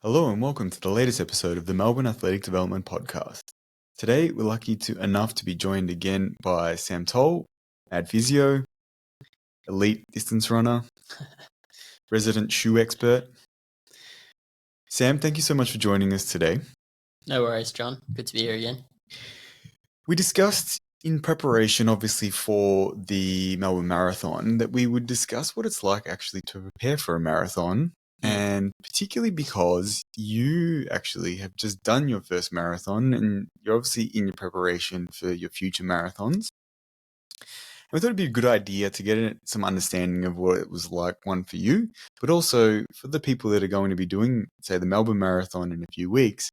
Hello and welcome to the latest episode of the Melbourne Athletic Development Podcast. Today, we're lucky enough to be joined again by Sam Toll, ad physio, elite distance runner, resident shoe expert. Sam, thank you so much for joining us today. No worries, John. Good to be here again. We discussed in preparation, obviously, for the Melbourne Marathon, that we would discuss what it's like actually to prepare for a marathon. And particularly because you actually have just done your first marathon and you're obviously in your preparation for your future marathons. And we thought it'd be a good idea to get some understanding of what it was like, one for you, but also for the people that are going to be doing, say, the Melbourne Marathon in a few weeks,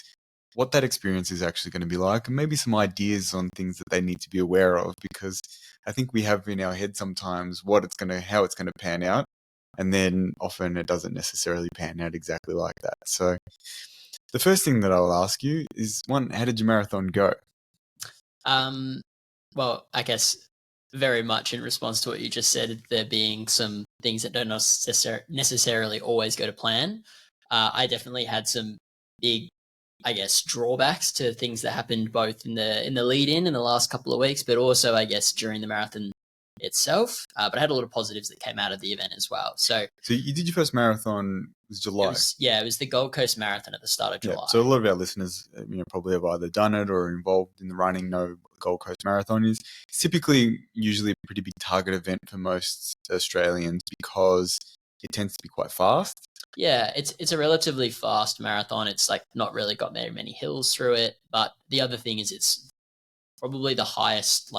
what that experience is actually going to be like, and maybe some ideas on things that they need to be aware of, because I think we have in our head sometimes how it's going to pan out. And then often it doesn't necessarily pan out exactly like that. So the first thing that I'll ask you is, one, how did your marathon go? Well, I guess very much in response to what you just said, there being some things that don't necessarily always go to plan. I definitely had some big, I guess, drawbacks to things that happened both in the lead in the last couple of weeks, but also, I guess, during the marathon itself, but I had a lot of positives that came out of the event as well. So you did your first marathon, it was July. It was the Gold Coast Marathon at the start of July. Yeah, so a lot of our listeners, probably have either done it or are involved in the running, know what the Gold Coast Marathon is. It's typically usually a pretty big target event for most Australians because it tends to be quite fast. Yeah, it's a relatively fast marathon. It's like not really got very many hills through it, but the other thing is it's probably the highest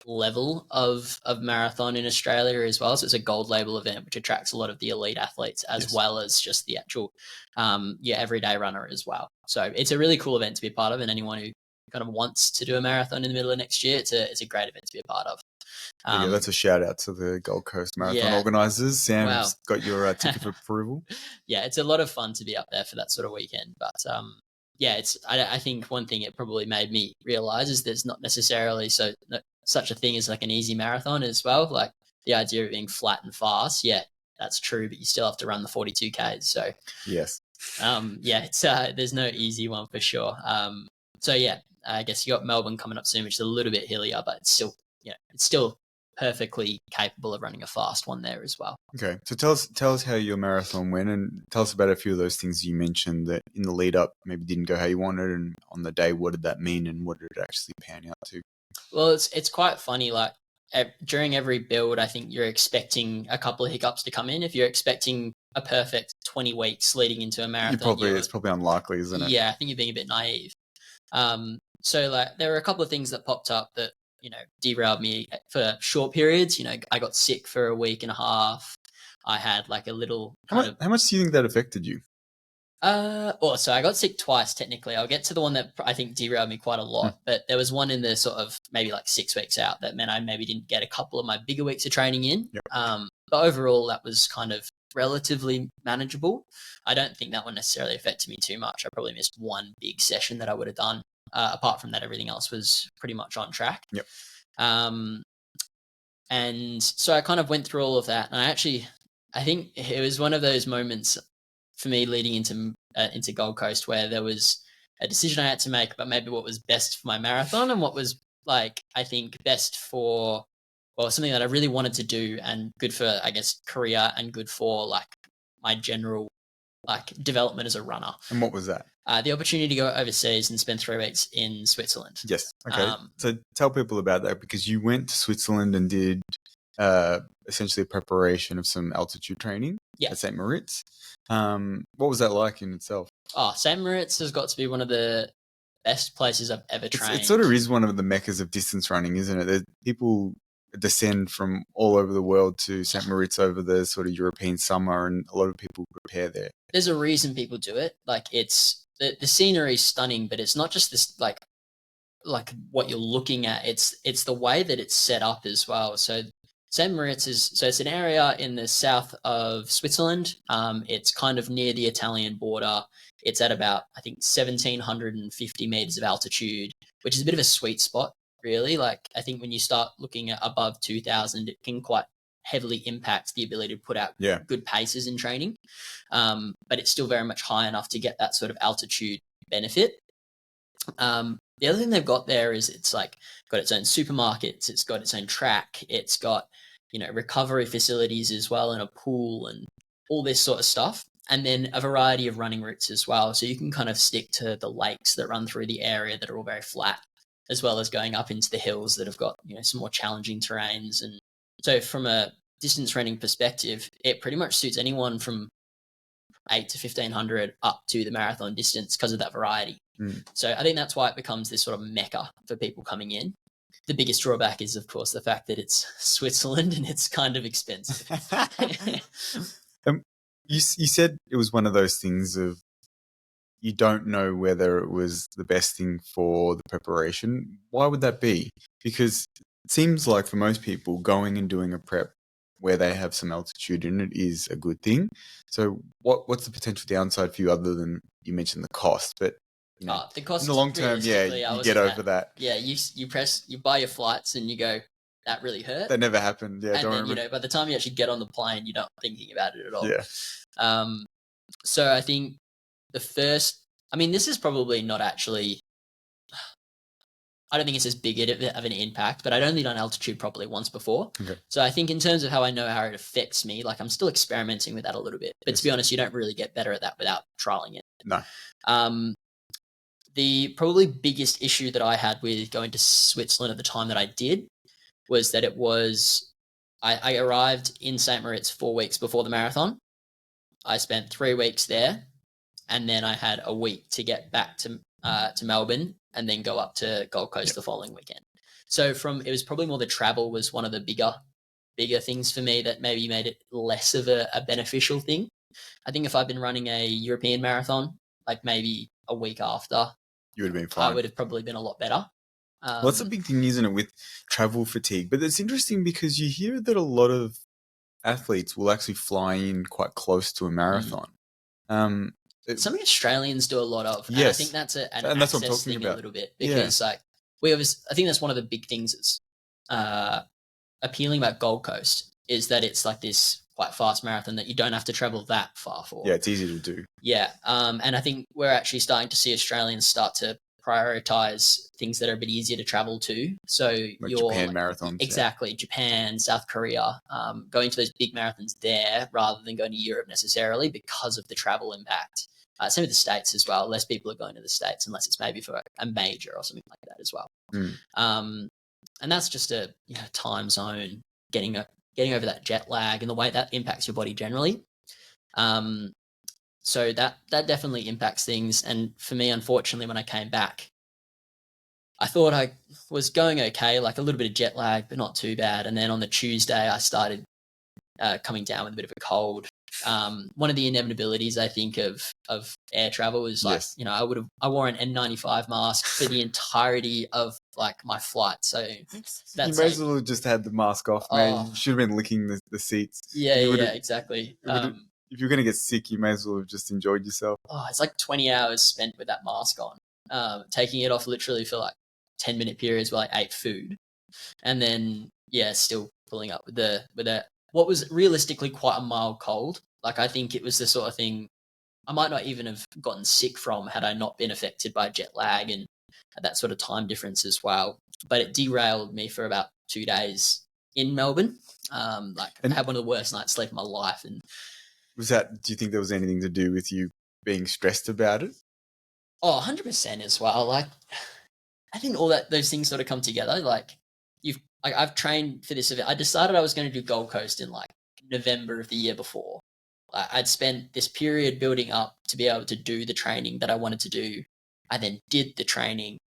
level of marathon in Australia as well. So it's a gold label event, which attracts a lot of the elite athletes as well as just the actual everyday runner as well. So it's a really cool event to be a part of, and anyone who kind of wants to do a marathon in the middle of next year, it's a great event to be a part of. Yeah, that's a shout out to the Gold Coast Marathon organisers. Sam's got your ticket of approval. Yeah, it's a lot of fun to be up there for that sort of weekend. But I think one thing it probably made me realize is there's not necessarily such a thing as an easy marathon as well. Like the idea of being flat and fast, yeah, that's true, but you still have to run the 42Ks. So yes, it's there's no easy one for sure. I guess you got Melbourne coming up soon, which is a little bit hillier, but it's still perfectly capable of running a fast one there as well. Okay, so tell us how your marathon went, and tell us about a few of those things you mentioned that in the lead up maybe didn't go how you wanted, and on the day, what did that mean, and what did it actually pan out to? Well, it's quite funny. During every build, I think you're expecting a couple of hiccups to come in. If you're expecting a perfect 20 weeks leading into a marathon, it's probably unlikely, isn't it? Yeah, I think you're being a bit naive. There were a couple of things that popped up that derailed me for short periods. I got sick for a week and a half. I had a little. How much do you think that affected you? So I got sick twice technically. I'll get to the one that I think derailed me quite a lot, but there was one in the sort of maybe 6 weeks out that meant I maybe didn't get a couple of my bigger weeks of training in. Yep. But overall that was kind of relatively manageable. I don't think that one necessarily affected me too much. I probably missed one big session that I would have done. Apart from that, everything else was pretty much on track. Yep. And so I kind of went through all of that, and I think it was one of those moments for me leading into Gold Coast where there was a decision I had to make about maybe what was best for my marathon and what was I think best for something that I really wanted to do and good for, I guess, career and good for my general development as a runner. And what was that? The opportunity to go overseas and spend 3 weeks in Switzerland. Yes. Okay. So tell people about that, because you went to Switzerland and did essentially a preparation of some altitude training at St. Moritz. What was that like in itself? St. Moritz has got to be one of the best places I've ever trained. It sort of is one of the meccas of distance running, isn't it? People descend from all over the world to St. Moritz over the sort of European summer, and a lot of people prepare there. There's a reason people do it. It's the scenery is stunning, but it's not just this what you're looking at. It's the way that it's set up as well. So St. Moritz it's an area in the south of Switzerland. It's kind of near the Italian border. It's at about, I think, 1,750 meters of altitude, which is a bit of a sweet spot, really. I think when you start looking at above 2,000, it can quite heavily impact the ability to put out good paces in training. But it's still very much high enough to get that sort of altitude benefit. The other thing they've got there is it's like got its own supermarkets, it's got its own track, it's got, recovery facilities as well, and a pool and all this sort of stuff. And then a variety of running routes as well. So you can kind of stick to the lakes that run through the area that are all very flat, as well as going up into the hills that have got, some more challenging terrains. And so from a distance running perspective, it pretty much suits anyone from 8 to 1500 up to the marathon distance because of that variety. So I think that's why it becomes this sort of mecca for people coming in. The biggest drawback is, of course, the fact that it's Switzerland and it's kind of expensive. You said it was one of those things of you don't know whether it was the best thing for the preparation. Why would that be? Because it seems like for most people, going and doing a prep where they have some altitude in it is a good thing. So what's the potential downside for you other than you mentioned the cost? But the cost in the long term, you get over that. Yeah, you buy your flights and you go, that really hurt. That never happened. Yeah, and then, by the time you actually get on the plane, you're not thinking about it at all. Yeah. So I think this is probably not actually, I don't think it's as big of an impact, but I'd only done altitude properly once before. Okay. So I think in terms of how I know how it affects me, like I'm still experimenting with that a little bit. But to be honest, you don't really get better at that without trialing it. No. The probably biggest issue that I had with going to Switzerland at the time that I did was that I arrived in St. Moritz 4 weeks before the marathon. I spent 3 weeks there, and then I had a week to get back to Melbourne and then go up to Gold Coast the following weekend. So it was probably more the travel was one of the bigger things for me that maybe made it less of a beneficial thing. I think if I'd been running a European marathon, like maybe a week after, you would have been fine. I would have probably been a lot better. Well, that's a big thing, isn't it, with travel fatigue? But it's interesting because you hear that a lot of athletes will actually fly in quite close to a marathon. Something Australians do a lot of. Yes. And I think that's an access thing a little bit. Because I think that's one of the big things that's appealing about Gold Coast is that it's like this quite fast marathon that you don't have to travel that far for. Yeah, it's easy to do. Yeah. And I think we're actually starting to see Australians start to prioritize things that are a bit easier to travel to. So like Japan marathons. Exactly. Yeah. Japan, South Korea, going to those big marathons there rather than going to Europe necessarily because of the travel impact. Same with the States as well. Less people are going to the States unless it's maybe for a major or something like that as well. And that's just a time zone, getting over that jet lag and the way that impacts your body generally. So that definitely impacts things. And for me, unfortunately, when I came back, I thought I was going okay, like a little bit of jet lag, but not too bad. And then on the Tuesday, I started coming down with a bit of a cold. One of the inevitabilities, I think, of air travel is like, yes. I wore an N95 mask for the entirety of like my flight. So that's you may as well have just had the mask off, man. You should have been licking the seats. Yeah, exactly. If you're going to get sick, you may as well have just enjoyed yourself. It's like 20 hours spent with that mask on, taking it off literally for like 10-minute periods while I ate food. And then, still pulling up with what was realistically quite a mild cold. Like, I think it was the sort of thing I might not even have gotten sick from had I not been affected by jet lag and that sort of time difference as well. But it derailed me for about 2 days in Melbourne. I had one of the worst nights sleep of my life. And do you think there was anything to do with you being stressed about it? 100% as well. Like, I think all those things sort of come together. Like, I've trained for this event. I decided I was going to do Gold Coast in like November of the year before. I'd spent this period building up to be able to do the training that I wanted to do. I then did the training.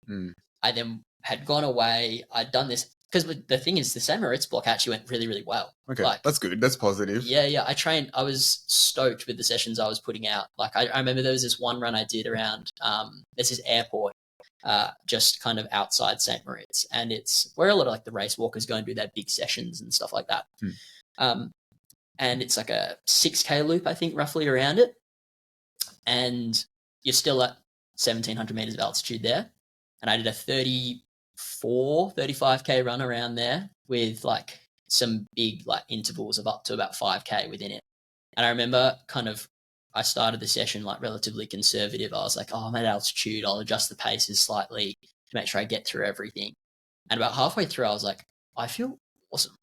I then had gone away. I'd done this because the thing is, the St. Moritz block actually went really, really well. Okay, that's good. That's positive. Yeah. I trained. I was stoked with the sessions I was putting out. Like, I remember there was this one run I did around there's this airport just kind of outside St. Moritz, and it's where a lot of like the race walkers go and do their big sessions and stuff like that. And it's like a 6K loop, I think, roughly around it. And you're still at 1,700 meters of altitude there. And I did a 35K run around there with like some big like intervals of up to about 5K within it. And I remember I started the session like relatively conservative. I was like, oh, I'm at altitude. I'll adjust the paces slightly to make sure I get through everything. And about halfway through, I was like, I feel awesome.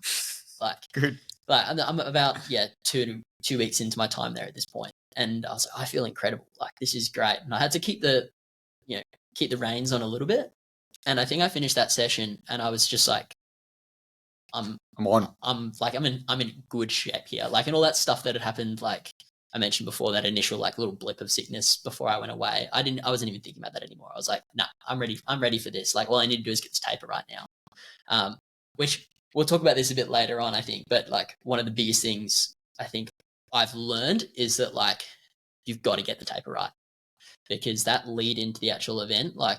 Like, Good. Like I'm about 2 weeks into my time there at this point, and I was like, I feel incredible. Like this is great, and I had to keep the reins on a little bit. And I think I finished that session, and I was just like, I'm in good shape here. Like, and all that stuff that had happened, like I mentioned before, that initial like little blip of sickness before I went away. I wasn't even thinking about that anymore. I was like, nah, I'm ready for this. Like, all I need to do is get this taper right now. Which we'll talk about this a bit later on, I think. But like one of the biggest things I think I've learned is that like you've got to get the taper right, because that lead into the actual event, like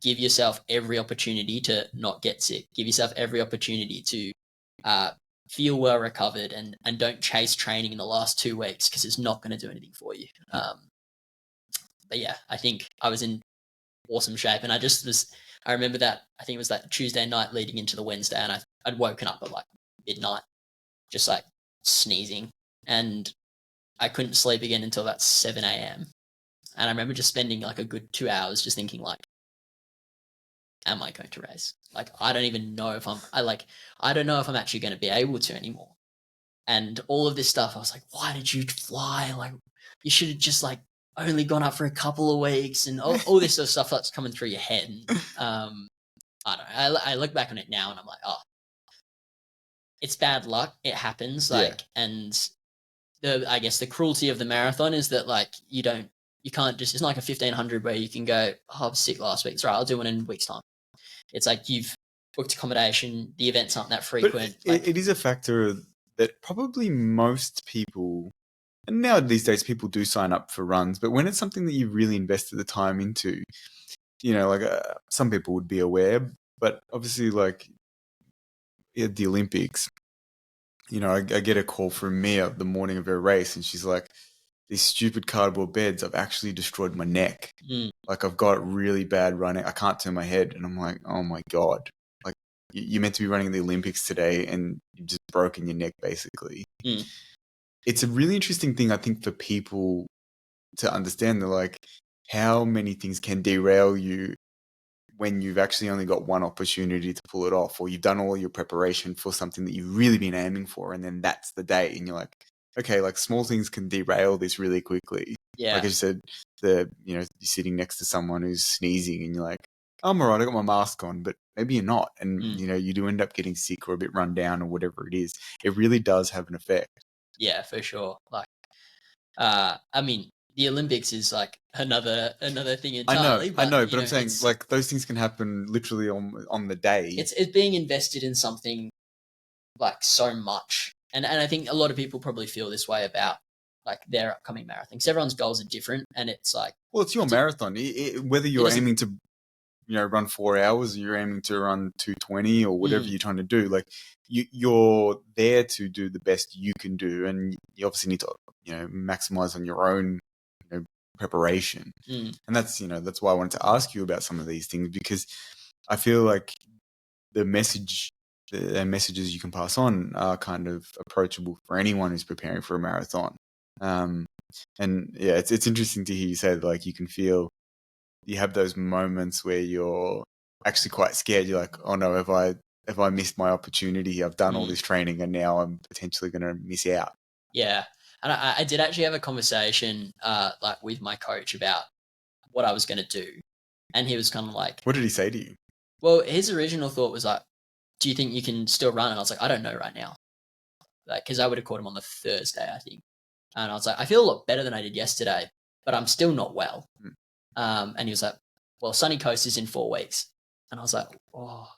give yourself every opportunity to not get sick. Give yourself every opportunity to feel well recovered, and don't chase training in the last 2 weeks, because it's not going to do anything for you. But yeah, I think I was in awesome shape, and I remember that, I think it was that Tuesday night leading into the Wednesday, and I'd woken up at like midnight, just like sneezing, and I couldn't sleep again until about 7 a.m. And I remember just spending like a good 2 hours just thinking like, am I going to race? Like, I don't even know if I don't know if I'm actually going to be able to anymore. And all of this stuff, I was like, why did you fly? Like, you should have just like only gone up for a couple of weeks, and all this sort of stuff that's coming through your head. And, I don't know. I look back on it now and I'm like, oh, it's bad luck. It happens. Like, and I guess the cruelty of the marathon is that like you can't just, it's not like a 1500 where you can go, oh, I was sick last week. It's right, I'll do one in a week's time. It's like you've booked accommodation. The events aren't that frequent. But it is a factor that probably most people, and now these days people do sign up for runs, but when it's something that you've really invested the time into, like some people would be aware, but obviously like at the Olympics, I get a call from Mia the morning of her race, and she's like, these stupid cardboard beds, I've actually destroyed my neck. Like, I've got really bad running. I can't turn my head. And I'm like, oh my God. Like, you're meant to be running the Olympics today and you've just broken your neck, basically. It's a really interesting thing, I think, for people to understand that, like, how many things can derail you when you've actually only got one opportunity to pull it off, or you've done all your preparation for something that you've really been aiming for, and then that's the day, and you're like, okay, like small things can derail this really quickly. Yeah. Like I said, you're sitting next to someone who's sneezing and you're like, I'm all right, I got my mask on, but maybe you're not. And, you do end up getting sick or a bit run down or whatever it is. It really does have an effect. Yeah, for sure. Like, I mean, the Olympics is like another thing entirely. I know, but I'm saying like those things can happen literally on the day. It's being invested in something like so much. And I think a lot of people probably feel this way about like their upcoming marathons. Everyone's goals are different, and it's like, well, it's your marathon. Whether you're aiming to, run 4 hours, or you're aiming to run 2:20, or whatever you're trying to do, like you're there to do the best you can do, and you obviously need to, maximize on your own, preparation. And that's why I wanted to ask you about some of these things, because I feel like the messages you can pass on are kind of approachable for anyone who's preparing for a marathon. And yeah, it's interesting to hear you say that, like, you can feel, you have those moments where you're actually quite scared. You're like, oh no, have I missed my opportunity? I've done all this training and now I'm potentially going to miss out. Yeah. And I did actually have a conversation like with my coach about what I was going to do. And he was kind of like, what did he say to you? Well, his original thought was like, do you think you can still run? And I was like, I don't know right now. Like, because I would have caught him on the Thursday, I think. And I was like, I feel a lot better than I did yesterday, but I'm still not well. And he was like, well, Sunny Coast is in 4 weeks. And I was like, oh.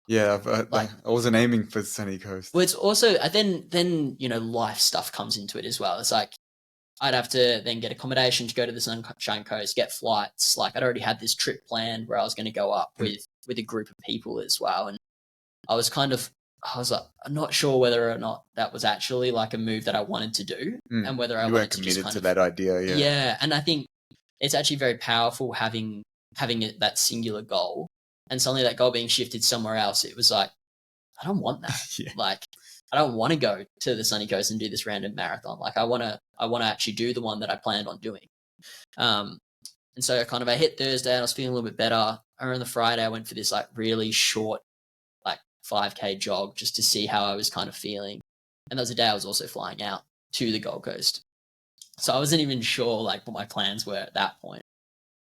Yeah, I wasn't aiming for Sunny Coast. Well, it's also, then life stuff comes into it as well. It's like, I'd have to then get accommodation to go to the Sunshine Coast, get flights. Like, I'd already had this trip planned where I was going to go up with a group of people as well. And I was like, I'm not sure whether or not that was actually like a move that I wanted to do, and whether I wanted to just committed to that idea. Yeah. Yeah. And I think it's actually very powerful having that singular goal, and suddenly that goal being shifted somewhere else. It was like, I don't want that. Yeah. Like, I don't want to go to the sunny coast and do this random marathon. Like I want to actually do the one that I planned on doing. And so I hit Thursday and I was feeling a little bit better. And on the Friday, I went for this like really short, like 5K jog just to see how I was kind of feeling. And that was the day I was also flying out to the Gold Coast. So I wasn't even sure like what my plans were at that point.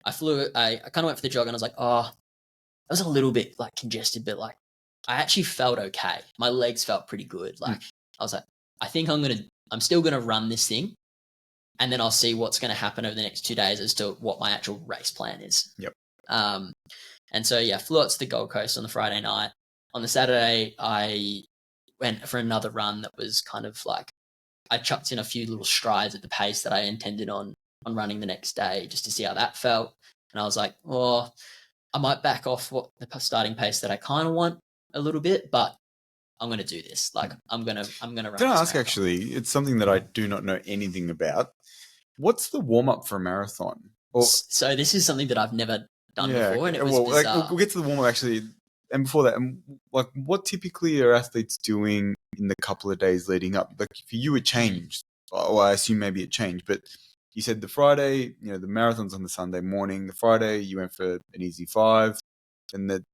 I kind of went for the jog and I was like, oh, I was a little bit like congested, but like I actually felt okay. My legs felt pretty good. Like I was like, I think I'm still going to run this thing. And then I'll see what's going to happen over the next 2 days as to what my actual race plan is. Yep. And so, yeah, flew out to the Gold Coast on the Friday night. On the Saturday, I went for another run that was kind of like, I chucked in a few little strides at the pace that I intended on running the next day just to see how that felt. And I was like, oh, I might back off what the starting pace that I kind of want a little bit, but I'm going to do this. Like I'm going to run. Can I ask, actually, it's something that I do not know anything about. What's the warm up for a marathon? So this is something that I've never done before, and it was bizarre. We'll get to the warm up actually, and before that, like what typically are athletes doing in the couple of days leading up? Like for you, it changed. Well, I assume maybe it changed, but you said the Friday, the marathon's on the Sunday morning. The Friday, you went for an easy 5. And the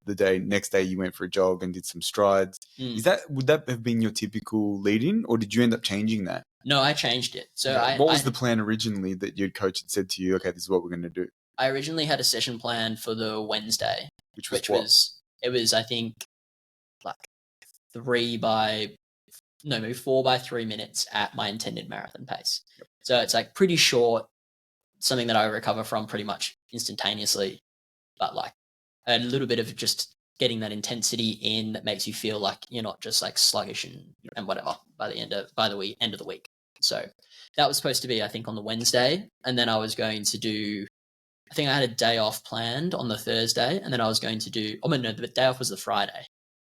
next day you went for a jog and did some strides. Would that have been your typical lead-in, or did you end up changing that? No, I changed it. So what was the plan originally that your coach had said to you? Okay, this is what we're going to do. I originally had a session plan for the Wednesday, which was I think like 4 by 3 minutes at my intended marathon pace. Yep. So it's like pretty short, something that I recover from pretty much instantaneously, but like a little bit of just getting that intensity in that makes you feel like you're not just like sluggish and whatever by the end of the week. So that was supposed to be, I think, on the Wednesday. And then I was going to do, I think I had a day off planned on the Thursday. And then I was going to do, the day off was the Friday.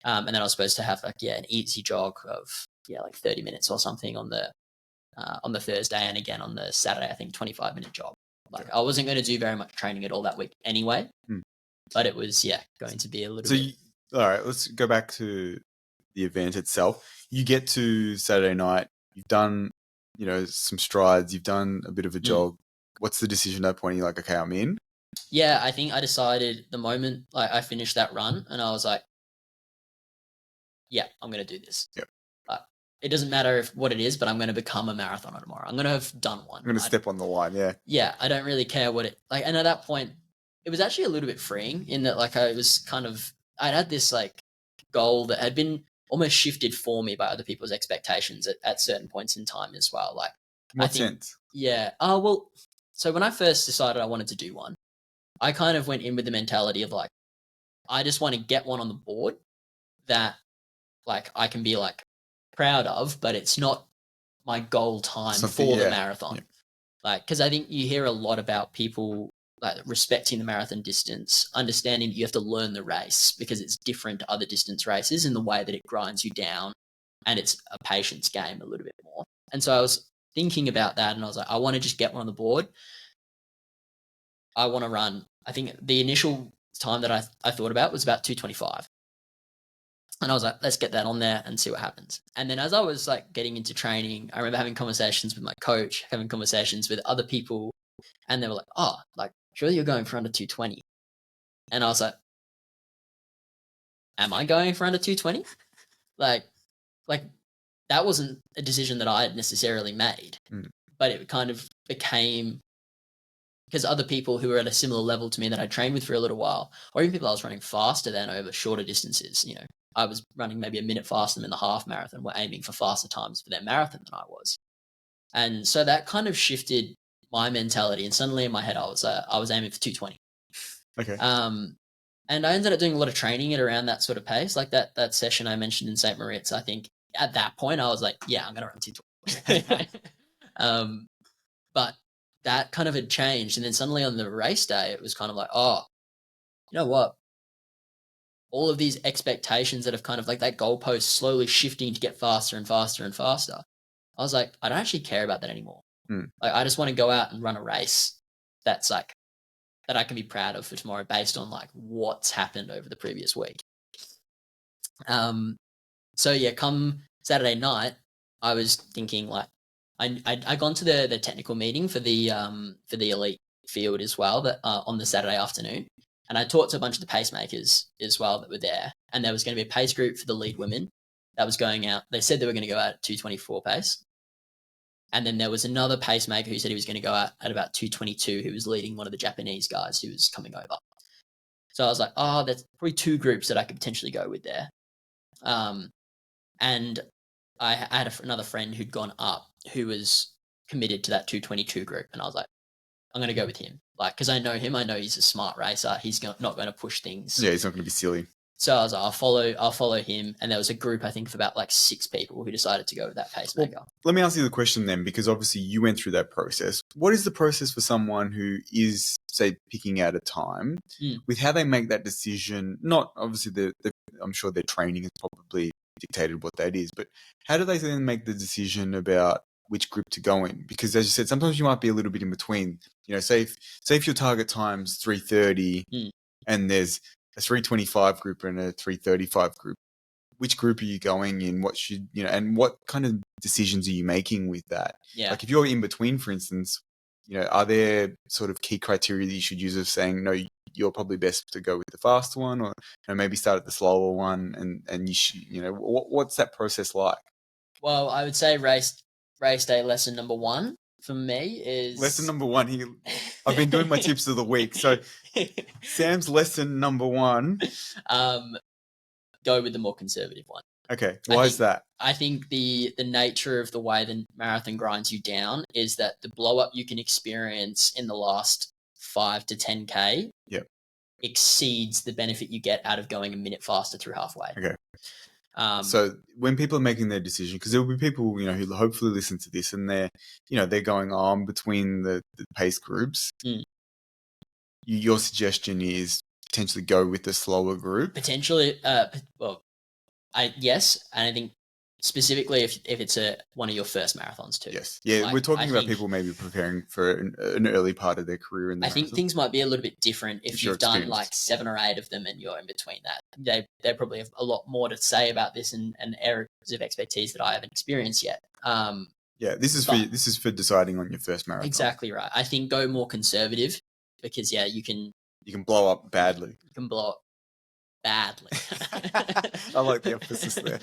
And then I was supposed to have an easy jog of, like 30 minutes or something on the Thursday. And again, on the Saturday, I think 25-minute jog. Like I wasn't going to do very much training at all that week anyway. But it was, going to be a little bit. All right, let's go back to the event itself. You get to Saturday night, you've done, some strides, you've done a bit of a jog. What's the decision at that point? You're like, okay, I'm in? Yeah, I think I decided the moment I finished that run and I was like, yeah, I'm going to do this. Yep. It doesn't matter what it is, but I'm going to become a marathoner tomorrow. I'm going to have done one. I'm going to step on the line, yeah. Yeah, I don't really care what it, and at that point, it was actually a little bit freeing in that I'd had this like goal that had been almost shifted for me by other people's expectations at certain points in time as well. Like, in what sense? Yeah. Oh, well, so when I first decided I wanted to do one, I kind of went in with the mentality of like, I just want to get one on the board that like I can be like proud of, but it's not my goal time for the marathon. Yeah. Like, cause I think you hear a lot about people like respecting the marathon distance, understanding that you have to learn the race because it's different to other distance races in the way that it grinds you down and it's a patience game a little bit more. And so I was thinking about that and I was like, I want to just get one on the board. I want to run. I think the initial time that I thought about was about 2:25. And I was like, let's get that on there and see what happens. And then as I was like getting into training, I remember having conversations with my coach, having conversations with other people, and they were like, oh, like, surely you're going for under 2:20. And I was like, am I going for under 2:20? Like that wasn't a decision that I had necessarily made, but it kind of became because other people who were at a similar level to me that I trained with for a little while, or even people I was running faster than over shorter distances, I was running maybe a minute faster than in the half marathon, were aiming for faster times for their marathon than I was. And so that kind of shifted my mentality. And suddenly in my head, I was aiming for 2:20. Okay. And I ended up doing a lot of training at around that sort of pace. Like that session I mentioned in St. Moritz, I think at that point I was like, yeah, I'm going to run 2:20. But that kind of had changed. And then suddenly on the race day, it was kind of like, oh, you know what? All of these expectations that have kind of like that goalpost slowly shifting to get faster and faster and faster. I was like, I don't actually care about that anymore. Like, I just want to go out and run a race that's like, that I can be proud of for tomorrow based on like what's happened over the previous week. So yeah, come Saturday night, I was thinking like, I gone to the technical meeting for the elite field as well, that on the Saturday afternoon, and I talked to a bunch of the pacemakers as well that were there, and there was going to be a pace group for the lead women that was going out. They said they were going to go out at 2:24 pace, and then there was another pacemaker who said he was going to go out at about 2:22, who was leading one of the Japanese guys who was coming over. So I was like, oh, that's probably two groups that I could potentially go with there. And I had another friend who'd gone up who was committed to that 2:22 group, and I was like, I'm going to go with him, like, because I know him. I know he's a smart racer. He's not going to push things. Yeah, he's not going to be silly. So I was like, I'll follow him. And there was a group, I think, of about like 6 people who decided to go with that pacemaker. Well, let me ask you the question then, because obviously you went through that process. What is the process for someone who is, say, picking out a time with how they make that decision? Not obviously I'm sure their training has probably dictated what that is, but how do they then make the decision about which group to go in? Because as you said, sometimes you might be a little bit in between. You know, say if your target time's 3:30 and there's a 3:25 group and a 3:35 group, which group are you going in? What should, and what kind of decisions are you making with that? Yeah. Like if you're in between, for instance, are there sort of key criteria that you should use of saying, no, you're probably best to go with the fast one, or maybe start at the slower one, and you should, what's that process like? Well, I would say race day lesson number 1 for me is... Lesson number 1, I've been doing my tips of the week. So Sam's lesson number 1. Go with the more conservative one. Okay. Why is that? I think the nature of the way the marathon grinds you down is that the blow up you can experience in the last 5 to 10K exceeds the benefit you get out of going a minute faster through halfway. Okay. So when people are making their decision, because there will be people, who hopefully listen to this and they're going on between the pace groups. Your suggestion is potentially go with the slower group? Potentially, yes, and I think specifically if it's one of your first marathons too. Yes, yeah, we're talking about people maybe preparing for an early part of their career in the marathon. Think things might be a little bit different if you've done like 7 or 8 of them and you're in between that. They probably have a lot more to say about this and areas of expertise that I haven't experienced yet. Yeah, this is for deciding on your first marathon. Exactly right. I think go more conservative because you can blow up badly. You can blow up badly. I like the emphasis there.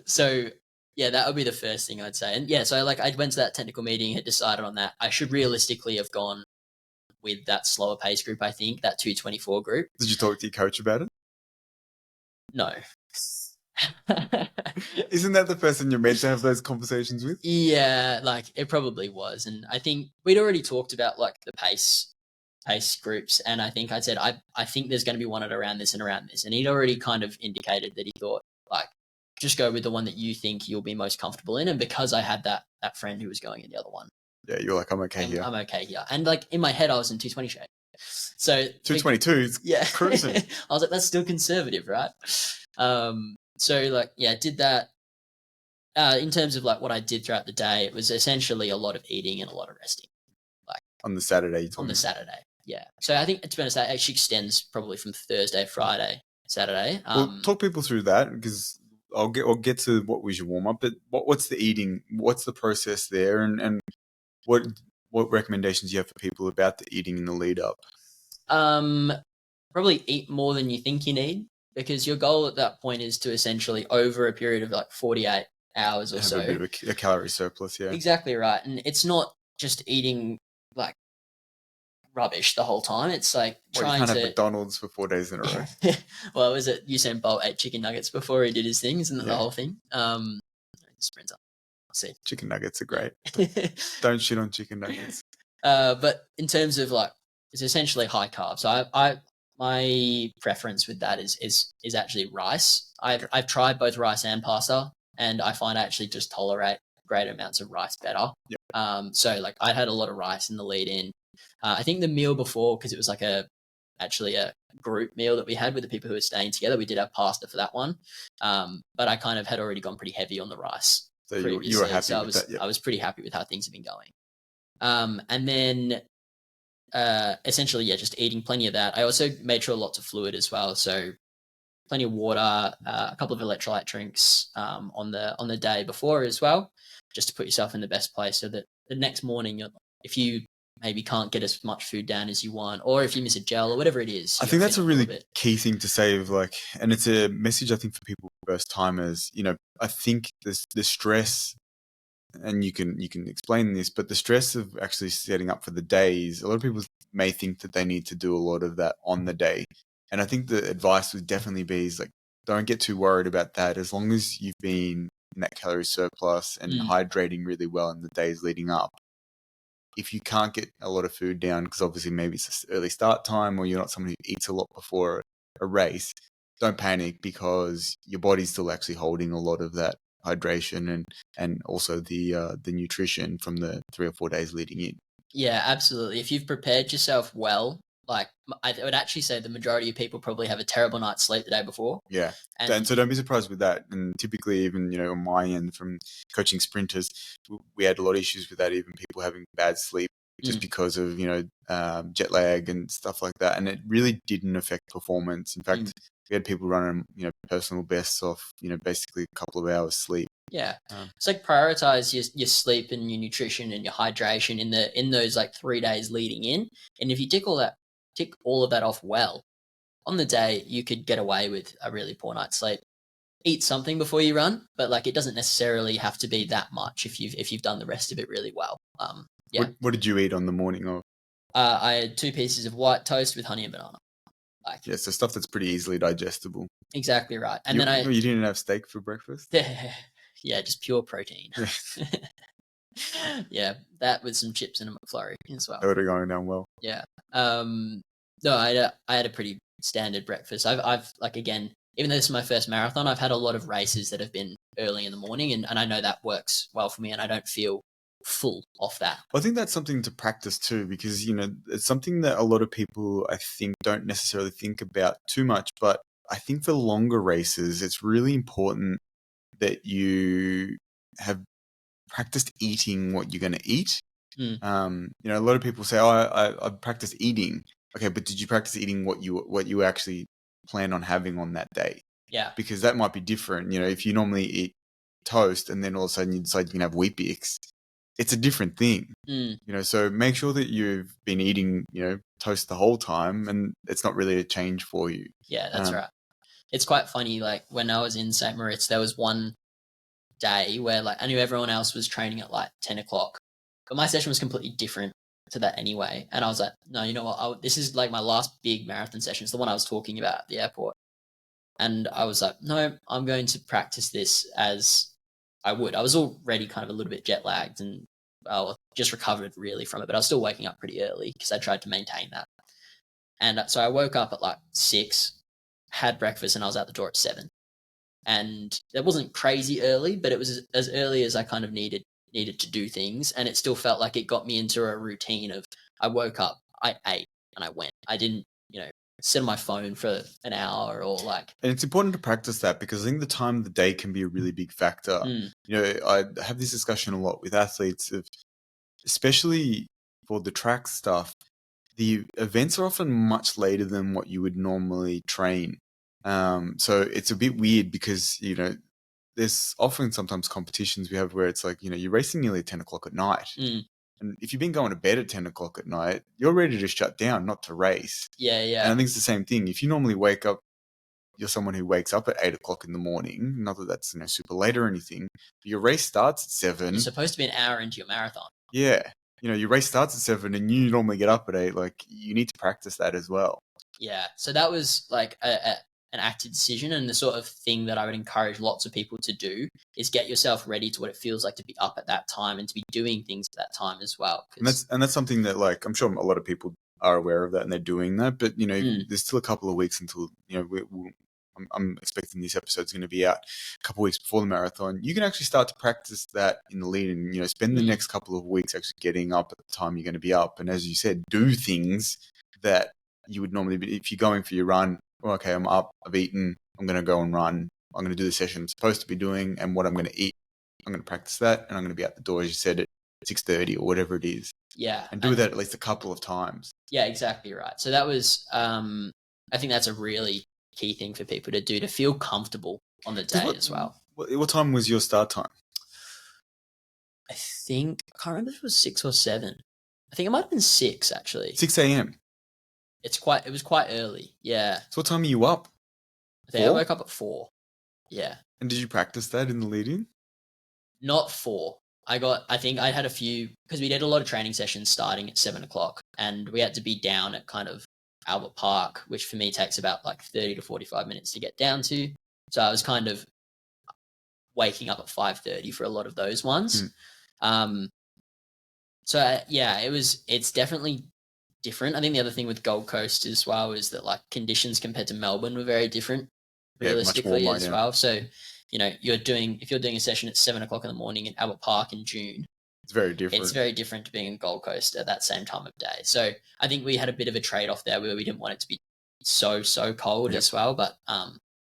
So yeah, that would be the first thing I'd say. And yeah, so I went to that technical meeting, had decided on that. I should realistically have gone with that slower pace group, I think, that 2:24 group. Did you talk to your coach about it? No. Isn't that the person you're meant to have those conversations with? Yeah, like it probably was. And I think we'd already talked about like the pace groups, and I think I said I think there's going to be one at around this and around this, and he'd already kind of indicated that he thought like just go with the one that you think you'll be most comfortable in. And because I had that friend who was going in the other one, you're like, I'm okay here. I'm okay here, and like in my head I was in 220 shape, so 222 is cruising. I was like, that's still conservative, right? So like did that. In terms of like what I did throughout the day, it was essentially a lot of eating and a lot of resting. Like on the Saturday, Saturday. Yeah. So I think, to be honest, that actually extends probably from Thursday, Friday, Saturday. Well, talk people through that because I'll get to what was your warm up, but what's the eating? What's the process there, and what recommendations do you have for people about the eating in the lead up? Probably eat more than you think you need, because your goal at that point is to essentially, over a period of like 48 hours or so, have a bit of a calorie surplus. Yeah, exactly right. And it's not just eating like rubbish the whole time. It's like trying you can't to have McDonald's for 4 days in a row. Well, was it Usain Bolt ate chicken nuggets before he did his things, and the whole thing? Sprinter. I'll see. Chicken nuggets are great. Don't shit on chicken nuggets. But in terms of like, it's essentially high carbs. So my preference with that is actually rice. I've tried both rice and pasta, and I find I actually just tolerate greater amounts of rice better. Yep. So like I had a lot of rice in the lead in. I think the meal before, because it was like actually a group meal that we had with the people who were staying together, we did have pasta for that one. But I kind of had already gone pretty heavy on the rice. So you were happy with that? Yep. I was pretty happy with how things have been going. And then essentially, just eating plenty of that. I also made sure lots of fluid as well. So plenty of water, a couple of electrolyte drinks on the day before as well, just to put yourself in the best place so that the next morning, if you maybe can't get as much food down as you want, or if you miss a gel or whatever it is, I think that's a really key thing to say of like, and it's a message I think for people first timers, I think the stress, and you can explain this, but the stress of actually setting up for the days, a lot of people may think that they need to do a lot of that on the day. And I think the advice would definitely be is like, don't get too worried about that. As long as you've been in that calorie surplus and hydrating really well in the days leading up. If you can't get a lot of food down, because obviously maybe it's an early start time or you're not someone who eats a lot before a race, don't panic, because your body's still actually holding a lot of that hydration and also the nutrition from the 3 or 4 days leading in. Yeah, absolutely. If you've prepared yourself well, like I would actually say the majority of people probably have a terrible night's sleep the day before. Yeah. And so don't be surprised with that. And typically even, on my end from coaching sprinters, we had a lot of issues with that, even people having bad sleep just because of, jet lag and stuff like that. And it really didn't affect performance. In fact, we had people running, personal bests off, basically a couple of hours sleep. Yeah. It's like prioritize your sleep and your nutrition and your hydration in those like 3 days leading in. And if you tick all of that off well, on the day you could get away with a really poor night's sleep. Eat something before you run, but like it doesn't necessarily have to be that much if you've done the rest of it really well. Yeah. What did you eat on the morning of? I had 2 pieces of white toast with honey and banana. So stuff that's pretty easily digestible. Exactly right. And you didn't have steak for breakfast? Yeah, just pure protein. Yeah, that with some chips and a McFlurry as well. That would have gone down well. Yeah. No, I had a pretty standard breakfast. I've like, again, even though this is my first marathon, I've had a lot of races that have been early in the morning, and I know that works well for me, and I don't feel full off that. I think that's something to practice too, because it's something that a lot of people I think don't necessarily think about too much, but I think for longer races it's really important that you have practiced eating what you're going to eat. A lot of people say, I practiced eating. Okay, but did you practice eating what you actually plan on having on that day? Yeah. Because that might be different. If you normally eat toast and then all of a sudden you decide you can have Wheat Bix, it's a different thing. So make sure that you've been eating, toast the whole time and it's not really a change for you. Yeah, that's right. It's quite funny. Like when I was in St. Moritz, there was one day where like I knew everyone else was training at like 10 o'clock, but my session was completely different to that anyway. And I was like, no, you know what? This is like my last big marathon session. It's the one I was talking about at the airport. And I was like, no, I'm going to practice this as I would. I was already kind of a little bit jet lagged and just recovered really from it, but I was still waking up pretty early because I tried to maintain that. And so I woke up at like 6, had breakfast, and I was out the door at 7. And it wasn't crazy early, but it was as early as I kind of needed to do things. And it still felt like it got me into a routine of I woke up, I ate, and I went. I didn't, sit on my phone for an hour or like. And it's important to practice that because I think the time of the day can be a really big factor. I have this discussion a lot with athletes of, especially for the track stuff, the events are often much later than what you would normally train. So it's a bit weird because, there's often sometimes competitions we have where it's like, you're racing nearly at 10 o'clock at night. And if you've been going to bed at 10 o'clock at night, you're ready to shut down, not to race. Yeah, yeah. And I think it's the same thing. If you normally wake up, you're someone who wakes up at 8 o'clock in the morning, not that that's super late or anything, but your race starts at 7. You're supposed to be an hour into your marathon. Yeah. Your race starts at 7 and you normally get up at 8. Like, you need to practice that as well. Yeah. So that was like an active decision, and the sort of thing that I would encourage lots of people to do is get yourself ready to what it feels like to be up at that time and to be doing things at that time as well. And that's something that, like, I'm sure a lot of people are aware of that and they're doing that, but there's still a couple of weeks until I'm expecting this episode's going to be out a couple of weeks before the marathon. You can actually start to practice that in the lead and spend the next couple of weeks actually getting up at the time you're going to be up, and as you said, do things that you would normally be if you're going for your run. Well, okay, I'm up, I've eaten, I'm going to go and run. I'm going to do the session I'm supposed to be doing and what I'm going to eat. I'm going to practice that and I'm going to be out the door, as you said, at 6:30 or whatever it is. Yeah. And do that at least a couple of times. Yeah, exactly right. So that was, I think that's a really key thing for people to do to feel comfortable on the day as well. What time was your start time? I can't remember if it was 6 or 7. I think it might have been 6 actually. 6 a.m. It was quite early. Yeah. So what time are you up? I think I woke up at 4. Yeah. And did you practice that in the lead-in? Not 4. I think I had a few, because we did a lot of training sessions starting at 7 o'clock, and we had to be down at kind of Albert Park, which for me takes about like 30 to 45 minutes to get down to. So I was kind of waking up at 5:30 for a lot of those ones. It's definitely different. I think the other thing with Gold Coast as well is that like conditions compared to Melbourne were very different realistically as well. So, if you're doing a session at 7 o'clock in the morning in Albert Park in June, it's very different. It's very different to being in Gold Coast at that same time of day. So I think we had a bit of a trade-off there where we didn't want it to be so cold as well. But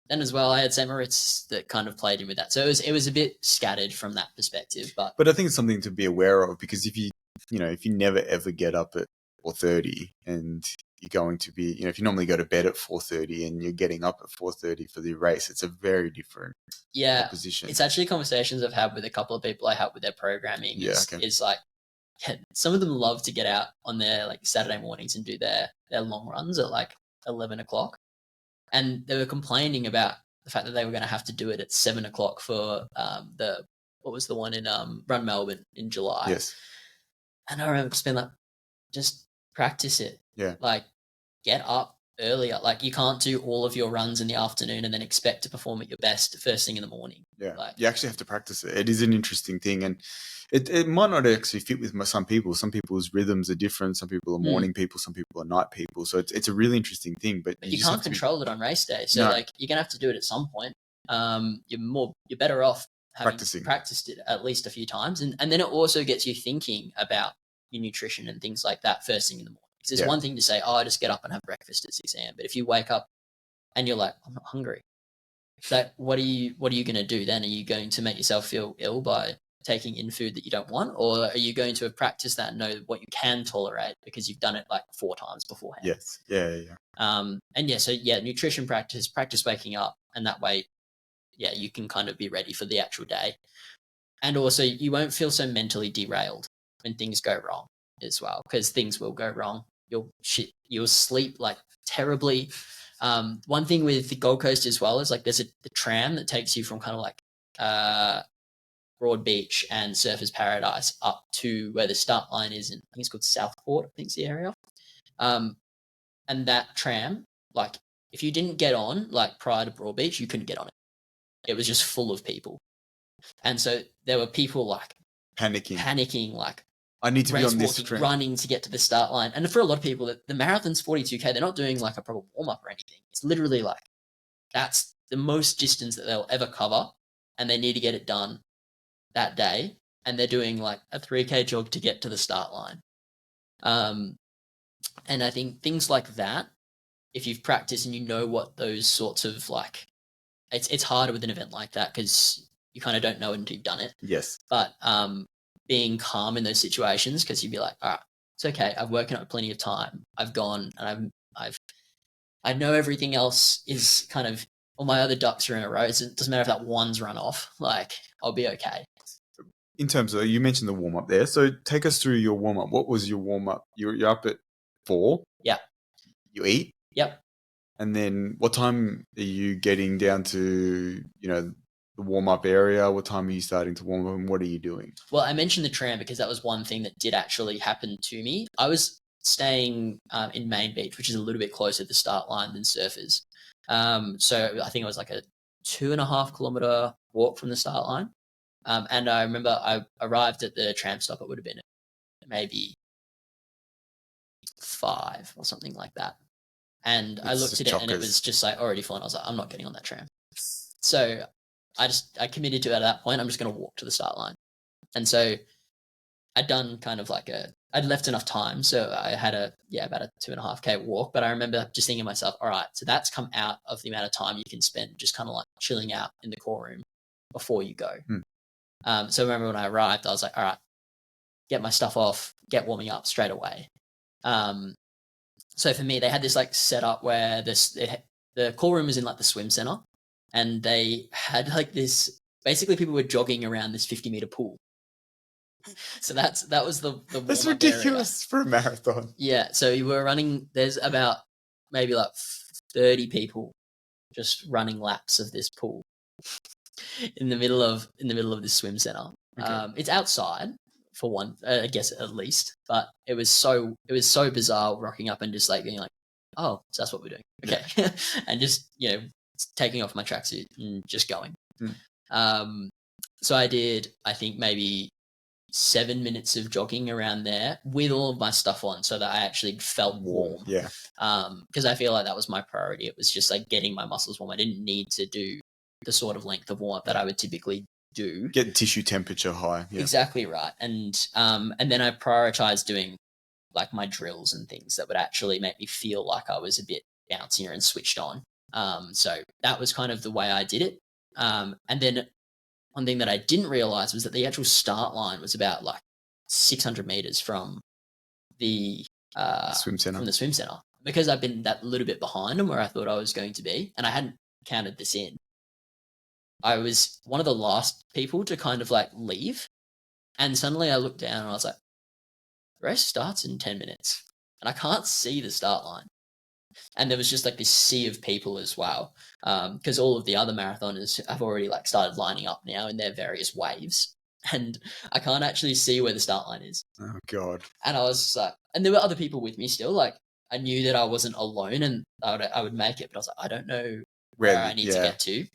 then as well, I had St. Moritz that kind of played in with that. So it was a bit scattered from that perspective. But I think it's something to be aware of, because if you never ever get up at 4:30 and you're going to be, if you normally go to bed at 4:30 and you're getting up at 4:30 for the race, it's a very different proposition. It's actually conversations I've had with a couple of people I help with their programming. Is like, some of them love to get out on their like Saturday mornings and do their long runs at like 11 o'clock. And they were complaining about the fact that they were going to have to do it at 7 o'clock for what was the one in Run Melbourne in July. Yes. And I remember just being like, just practice it. Yeah. Like, get up earlier. Like, you can't do all of your runs in the afternoon and then expect to perform at your best first thing in the morning. Yeah. Like, you actually have to practice it. It is an interesting thing. And it might not actually fit with some people. Some people's rhythms are different. Some people are morning people. Some people are night people. So it's a really interesting thing. But you can't control it on race day. So, like, you're going to have to do it at some point. You're better off having practiced it at least a few times. And then it also gets you thinking about your nutrition and things like that first thing in the morning. Because it's one thing to say, I just get up and have breakfast at 6 a.m. But if you wake up and you're like, I'm not hungry, so what are you going to do then? Are you going to make yourself feel ill by taking in food that you don't want? Or are you going to have practiced that and know what you can tolerate because you've done it like 4 times beforehand? Yes. Yeah. Nutrition practice waking up, and that way, you can kind of be ready for the actual day. And also, you won't feel so mentally derailed when things go wrong as well, because things will go wrong. You'll sleep like terribly. One thing with the Gold Coast as well is like there's the tram that takes you from kind of like Broad Beach and Surfers Paradise up to where the start line is in, I think it's called Southport, I think it's the area. And that tram, like if you didn't get on like prior to Broad Beach, you couldn't get on it. It was just full of people. And so there were people like panicking like, I need to be on this train, running to get to the start line. And for a lot of people, the marathon's 42K. They're not doing like a proper warm-up or anything. It's literally like that's the most distance that they'll ever cover, and they need to get it done that day. And they're doing like a 3K jog to get to the start line. And I think things like that, if you've practiced and you know what those sorts of like, it's harder with an event like that because you kind of don't know it until you've done it. Yes. But being calm in those situations, because you'd be like, all right, it's okay. I've woken up plenty of time. I've gone and I know everything else is kind of, all my other ducks are in a row. So it doesn't matter if that one's run off. Like, I'll be okay. In terms of, you mentioned the warm up there. So take us through your warm up. What was your warm up? You're up at 4. Yeah. You eat. Yep. And then what time are you getting down to, the warm-up area? What time are you starting to warm up and what are you doing? Well, I mentioned the tram because that was one thing that did actually happen to me. I was staying in Main Beach, which is a little bit closer to the start line than Surfers. So I think it was like a 2.5 kilometer walk from the start line. And I remember I arrived at the tram stop. It would have been maybe 5 or something like that. And I looked at it and it was just like already full. And I was like, I'm not getting on that tram. So I committed to it at that point. I'm just going to walk to the start line. And so I'd done kind of like I'd left enough time. So I had about a 2.5K walk. But I remember just thinking to myself, all right, so that's come out of the amount of time you can spend just kind of like chilling out in the core room before you go. So I remember when I arrived, I was like, all right, get my stuff off, get warming up straight away. So for me, they had this like setup where the call room was in like the swim center, and they had like this. Basically, people were jogging around this 50-meter pool. So that was the That's warm-up ridiculous area. for a marathon. Yeah, so you were running. There's about maybe like 30 people just running laps of this pool in the middle of this swim center. Okay. It's outside for one, I guess at least, but it was so bizarre rocking up and just like being like, oh, so that's what we're doing, okay, and just taking off my tracksuit and just going. So I did, I think maybe 7 minutes of jogging around there with all of my stuff on, so that I actually felt warm. Yeah. Because I feel like that was my priority. It was just like getting my muscles warm. I didn't need to do the sort of length of warm up that I would typically do. Get tissue temperature high. Yeah. Exactly right. And then I prioritized doing like my drills and things that would actually make me feel like I was a bit bouncier and switched on. So that was kind of the way I did it. And then one thing that I didn't realize was that the actual start line was about like 600 meters from the swim center. From the swim center, because I've been that little bit behind them where I thought I was going to be, and I hadn't counted this in. I was one of the last people to kind of like leave, and suddenly I looked down and I was like, the race starts in 10 minutes, and I can't see the start line. And there was just like this sea of people as well, because all of the other marathoners have already like started lining up now in their various waves, and I can't actually see where the start line is. Oh God! And I was like, and there were other people with me still. Like I knew that I wasn't alone, and I would make it, but I was like, I don't know where I need to get to.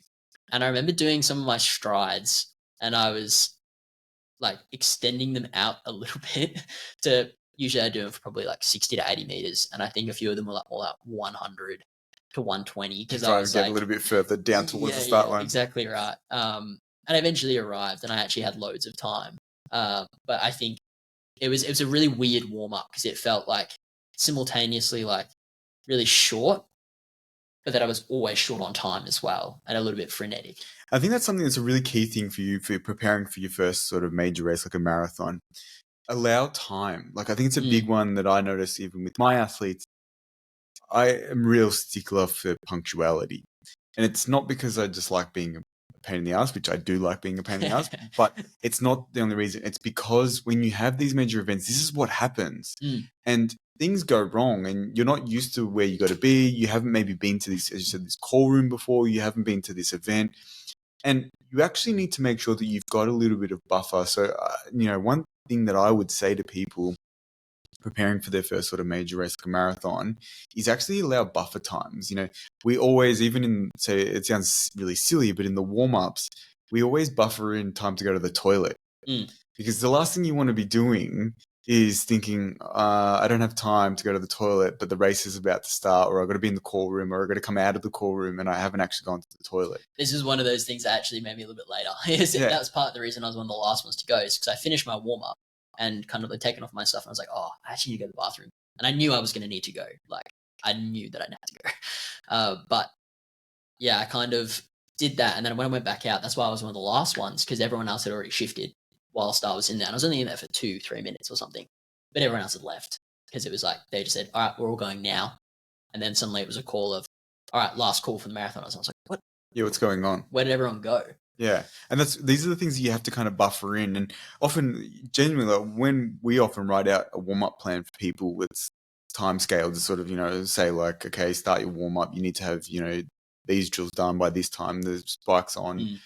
And I remember doing some of my strides, and I was like extending them out a little bit to. Usually I do it for probably like 60 to 80 meters. And I think a few of them were like all at 100 to 120. Because I was trying to get a little bit further down towards the start line. Exactly right. And I eventually arrived, and I actually had loads of time. But I think it was a really weird warm up, because it felt like simultaneously like really short, but that I was always short on time as well, and a little bit frenetic. I think that's something that's a really key thing for you for preparing for your first sort of major race like a marathon. Allow time. Like I think it's a big one that I notice even with my athletes. I am real stickler for punctuality. And it's not because I just like being a pain in the ass, which I do like being a pain in the ass, but it's not the only reason. It's because when you have these major events, this is what happens. And things go wrong, and you're not used to where you got to be. You haven't maybe been to this, as you said, this call room before. You haven't been to this event. And you actually need to make sure that you've got a little bit of buffer. So, one thing that I would say to people preparing for their first sort of major race like a marathon is actually allow buffer times. We always, even in, say, it sounds really silly, but in the warm-ups, we always buffer in time to go to the toilet. Because the last thing you want to be doing is thinking, I don't have time to go to the toilet, but the race is about to start, or I've got to be in the call room, or I've got to come out of the call room and I haven't actually gone to the toilet. This is one of those things that actually made me a little bit later. That was part of the reason I was one of the last ones to go, is because I finished my warm-up and kind of like taken off my stuff, and I was like, oh, I actually need to go to the bathroom. And I knew I was going to need to go. Like, I knew that I had to go. But yeah, I kind of did that. And then when I went back out, that's why I was one of the last ones, because everyone else had already shifted whilst I was in there. And I was only in there for 2-3 minutes or something. But everyone else had left, because it was like, they just said, all right, we're all going now. And then suddenly it was a call of, all right, last call for the marathon. I was like, what? Yeah, what's going on? Where did everyone go? Yeah. And these are the things that you have to kind of buffer in. And often, genuinely, like, when we often write out a warm-up plan for people with time scale to sort of, say like, okay, start your warm-up. You need to have, these drills done by this time, the spikes on.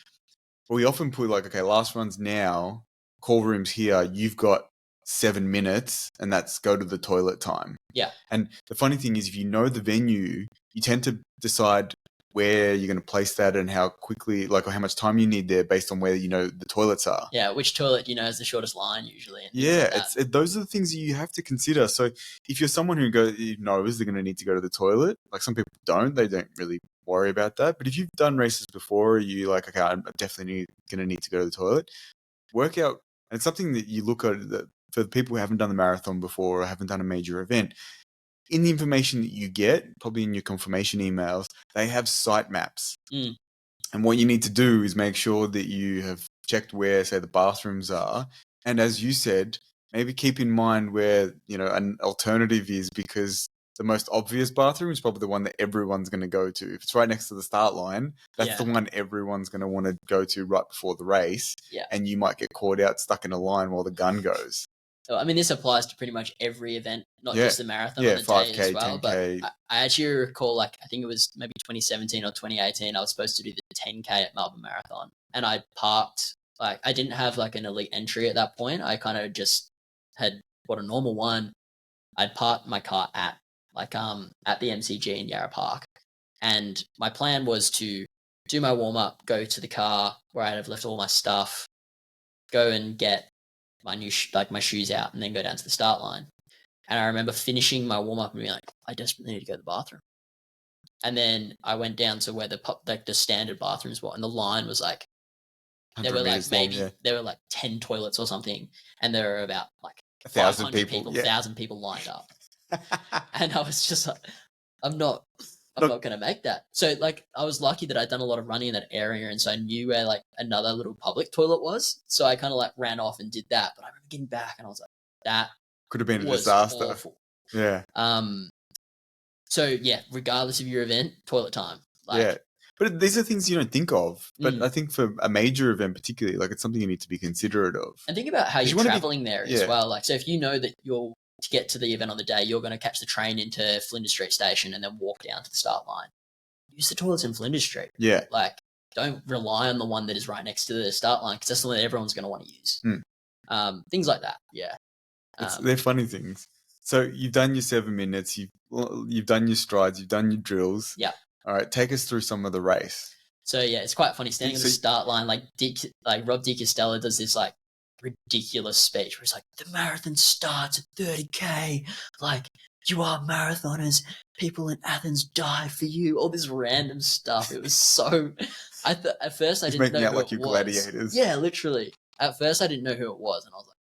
But we often put like, okay, last runs now, call rooms here, you've got 7 minutes, and that's go to the toilet time. Yeah. And the funny thing is, if you know the venue, you tend to decide where you're going to place that and how quickly, like, or how much time you need there based on where the toilets are. Yeah, which toilet is the shortest line usually. Yeah, those are the things that you have to consider. So if you're someone who knows they're going to need to go to the toilet, like some people they don't really worry about that. But if you've done races before, you're like, okay, I'm definitely going to need to go to the toilet. Work out, and it's something that you look at for the people who haven't done the marathon before or haven't done a major event. In the information that you get, probably in your confirmation emails, they have site maps. And what you need to do is make sure that you have checked where, say, the bathrooms are. And as you said, maybe keep in mind where, an alternative is, because the most obvious bathroom is probably the one that everyone's going to go to. If it's right next to the start line, that's the one everyone's going to want to go to right before the race. Yeah. And you might get caught out stuck in a line while the gun goes. I mean, this applies to pretty much every event, not just the marathon on the 5K, day as well. 10K. But I actually recall, like, I think it was maybe 2017 or 2018, I was supposed to do the 10K at Melbourne Marathon. And I parked, like, I didn't have, like, an elite entry at that point. I kind of just had bought a normal one. I'd parked my car at the MCG in Yarra Park. And my plan was to do my warm-up, go to the car where I'd have left all my stuff, go and get my my shoes out, and then go down to the start line. And I remember finishing my warm up and being like, I desperately need to go to the bathroom. And then I went down to where the standard bathrooms were, and the line was like, there were like there were like 10 toilets or something, and there were about like 1,000 people, 1,000 people lined up. And I was just like, I'm not going to make that. So, like, I was lucky that I'd done a lot of running in that area, and so I knew where, like, another little public toilet was. So I kind of, like, ran off and did that. But I remember getting back, and I was like, that could have been a disaster. Awful. Yeah. So, yeah, regardless of your event, toilet time. Like, yeah. But these are things you don't think of. But I think for a major event particularly, like, it's something you need to be considerate of. And think about how you're traveling there as well. Like, so if you know that to get to the event on the day, you're going to catch the train into Flinders Street Station and then walk down to the start line. Use the toilets in Flinders Street. Yeah. Like, don't rely on the one that is right next to the start line, because that's the one that everyone's going to want to use. Things like that. Yeah. They're funny things. So you've done your 7 minutes. You've done your strides. You've done your drills. Yeah. All right. Take us through some of the race. So yeah, it's quite funny standing at the start line. Like Rob Di Castello does this like ridiculous speech where it's like, the marathon starts at 30K. Like, you are marathoners. People in Athens die for you. All this random stuff. It was so. At first I didn't know who like it was. Gladiators. Yeah, literally. At first I didn't know who it was, and I was like,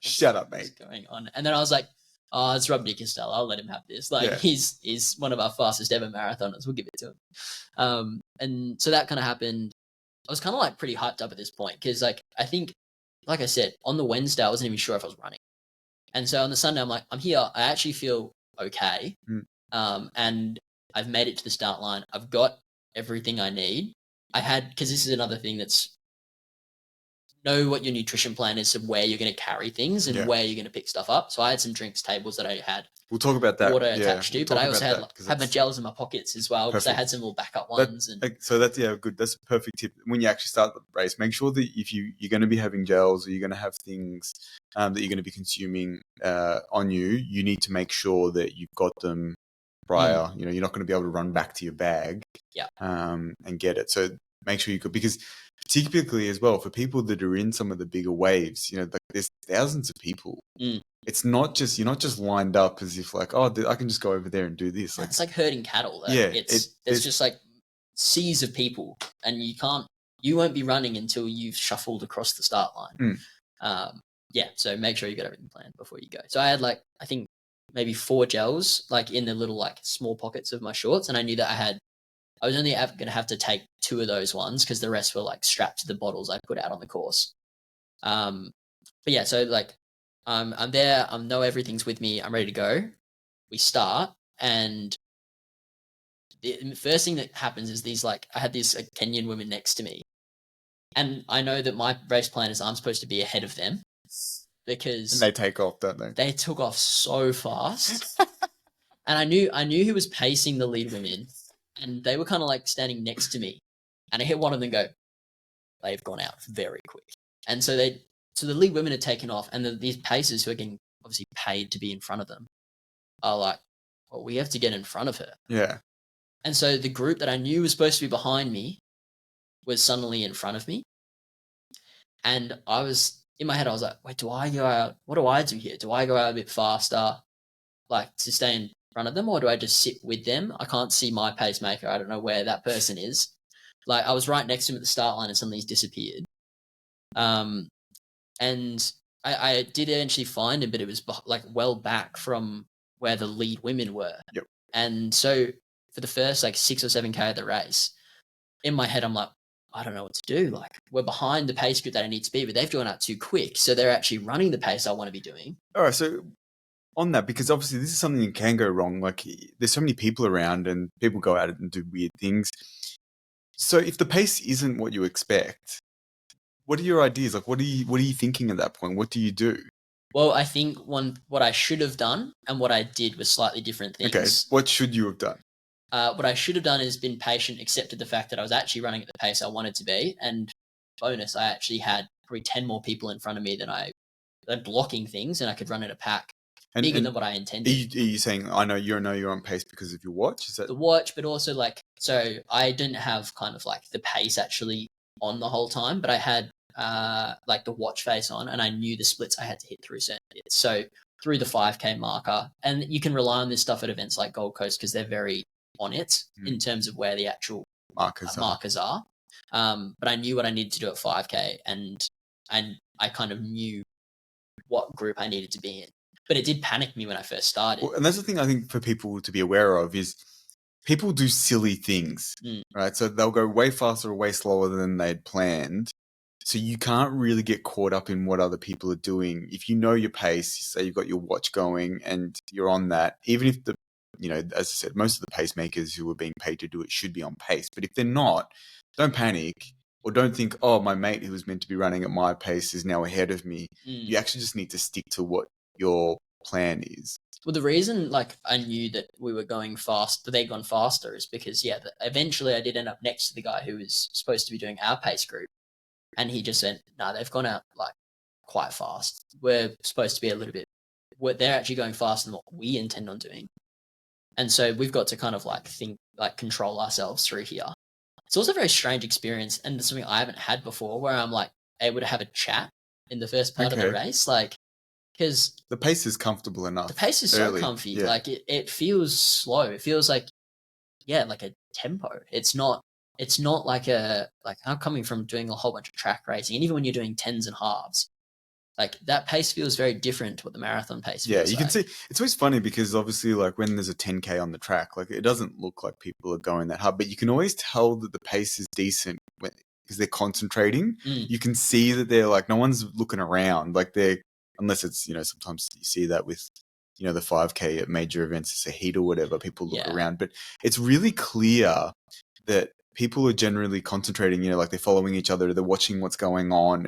"Shut up, mate." What's going on? And then I was like, "Oh, it's Rob Di Castello. I'll let him have this. Like, he's one of our fastest ever marathoners. We'll give it to him." And so that kind of happened. I was kind of like pretty hyped up at this point because, like, I think, like I said, on the Wednesday I wasn't even sure if I was running, and so on the Sunday I'm like, I'm here. I actually feel okay, and I've made it to the start line. I've got everything I need. Because this is another thing that's, know what your nutrition plan is of where you're going to carry things and where you're going to pick stuff up. So I had some drinks tables that I had. We'll talk about that. Water attached to, but I also had my gels in my pockets as well because I had some little backup ones. So that's good. That's a perfect tip. When you actually start the race, make sure that if you're going to be having gels or you're going to have things that you're going to be consuming on you, you need to make sure that you've got them prior. You know, you're not going to be able to run back to your bag and get it. So make sure you could, because typically as well, for people that are in some of the bigger waves, you know, like, there's thousands of people. It's not just, you're not just lined up as if like, oh, I can just go over there and do this. Like, it's like herding cattle. Like, yeah. It's just like seas of people, and you won't be running until you've shuffled across the start line. So make sure you got everything planned before you go. So I had like, I think maybe 4 gels like in the little like small pockets of my shorts, and I knew that I was only going to have to take 2 of those ones because the rest were like strapped to the bottles I put out on the course. But yeah, so like I'm there. I know everything's with me. I'm ready to go. We start, and the first thing that happens is I had these Kenyan women next to me, and I know that my race plan is I'm supposed to be ahead of them because they take off, don't they? They took off so fast, and I knew who was pacing the lead women. And they were kind of like standing next to me, and I hear one of them go, "They've gone out very quick." And so the lead women are taken off, and these pacers who are getting obviously paid to be in front of them are like, "Well, we have to get in front of her." Yeah. And so the group that I knew was supposed to be behind me was suddenly in front of me, and I was in my head. I was like, "Wait, do I go out? What do I do here? Do I go out a bit faster, like to stay in front of them, or do I just sit with them? I can't see my pacemaker. I don't know where that person is." Like, I was right next to him at the start line, and suddenly he's disappeared. And I did eventually find him, but it was like well back from where the lead women were. Yep. And so for the first like 6 or 7K of the race, in my head I'm like, I don't know what to do. Like, we're behind the pace group that I need to be, but they've gone out too quick, so they're actually running the pace I want to be doing. All right, so on that, because obviously this is something that can go wrong. Like, there's so many people around and people go out and do weird things. So if the pace isn't what you expect, what are your ideas? Like, what are you thinking at that point? What do you do? Well, I think what I should have done and what I did was slightly different things. Okay, what should you have done? What I should have done is been patient, accepted the fact that I was actually running at the pace I wanted to be, and bonus, I actually had probably 10 more people in front of me than blocking things, and I could run in a pack bigger than what I intended. Are you saying, I know you're on pace because of your watch? Is that the watch? But also, like, so I didn't have kind of like the pace actually on the whole time, but I had like the watch face on, and I knew the splits I had to hit through certain bits. So through the 5K marker, and you can rely on this stuff at events like Gold Coast because they're very on it in terms of where the actual markers are. But I knew what I needed to do at 5K, and I kind of knew what group I needed to be in. But it did panic me when I first started. Well, and that's the thing I think for people to be aware of is people do silly things, right? So they'll go way faster or way slower than they'd planned. So you can't really get caught up in what other people are doing. If you know your pace, say you've got your watch going and you're on that, even if as I said, most of the pacemakers who are being paid to do it should be on pace. But if they're not, don't panic or don't think, oh, my mate who was meant to be running at my pace is now ahead of me. You actually just need to stick to what your plan is. Well, the reason like I knew that we were going fast, that they'd gone faster, is because eventually I did end up next to the guy who was supposed to be doing our pace group, and he just said, "No, they've gone out like quite fast. We're supposed to be a little bit. They're actually going faster than what we intend on doing." And so we've got to kind of like control ourselves through here. It's also a very strange experience, and it's something I haven't had before, where I'm like able to have a chat in the first part of the race, like, because the pace is comfortable enough. The pace is so comfy. Yeah. Like it feels slow. It feels like a tempo. It's not like I'm coming from doing a whole bunch of track racing, and even when you're doing tens and halves, like that pace feels very different to what the marathon pace feels. Yeah, you can see it's always funny because obviously like when there's a 10K on the track, like it doesn't look like people are going that hard, but you can always tell that the pace is decent because they're concentrating. You can see that they're like, no one's looking around, like unless it's, sometimes you see that with, the 5K at major events, it's a heat or whatever, people look around, but it's really clear that people are generally concentrating, like they're following each other, they're watching what's going on.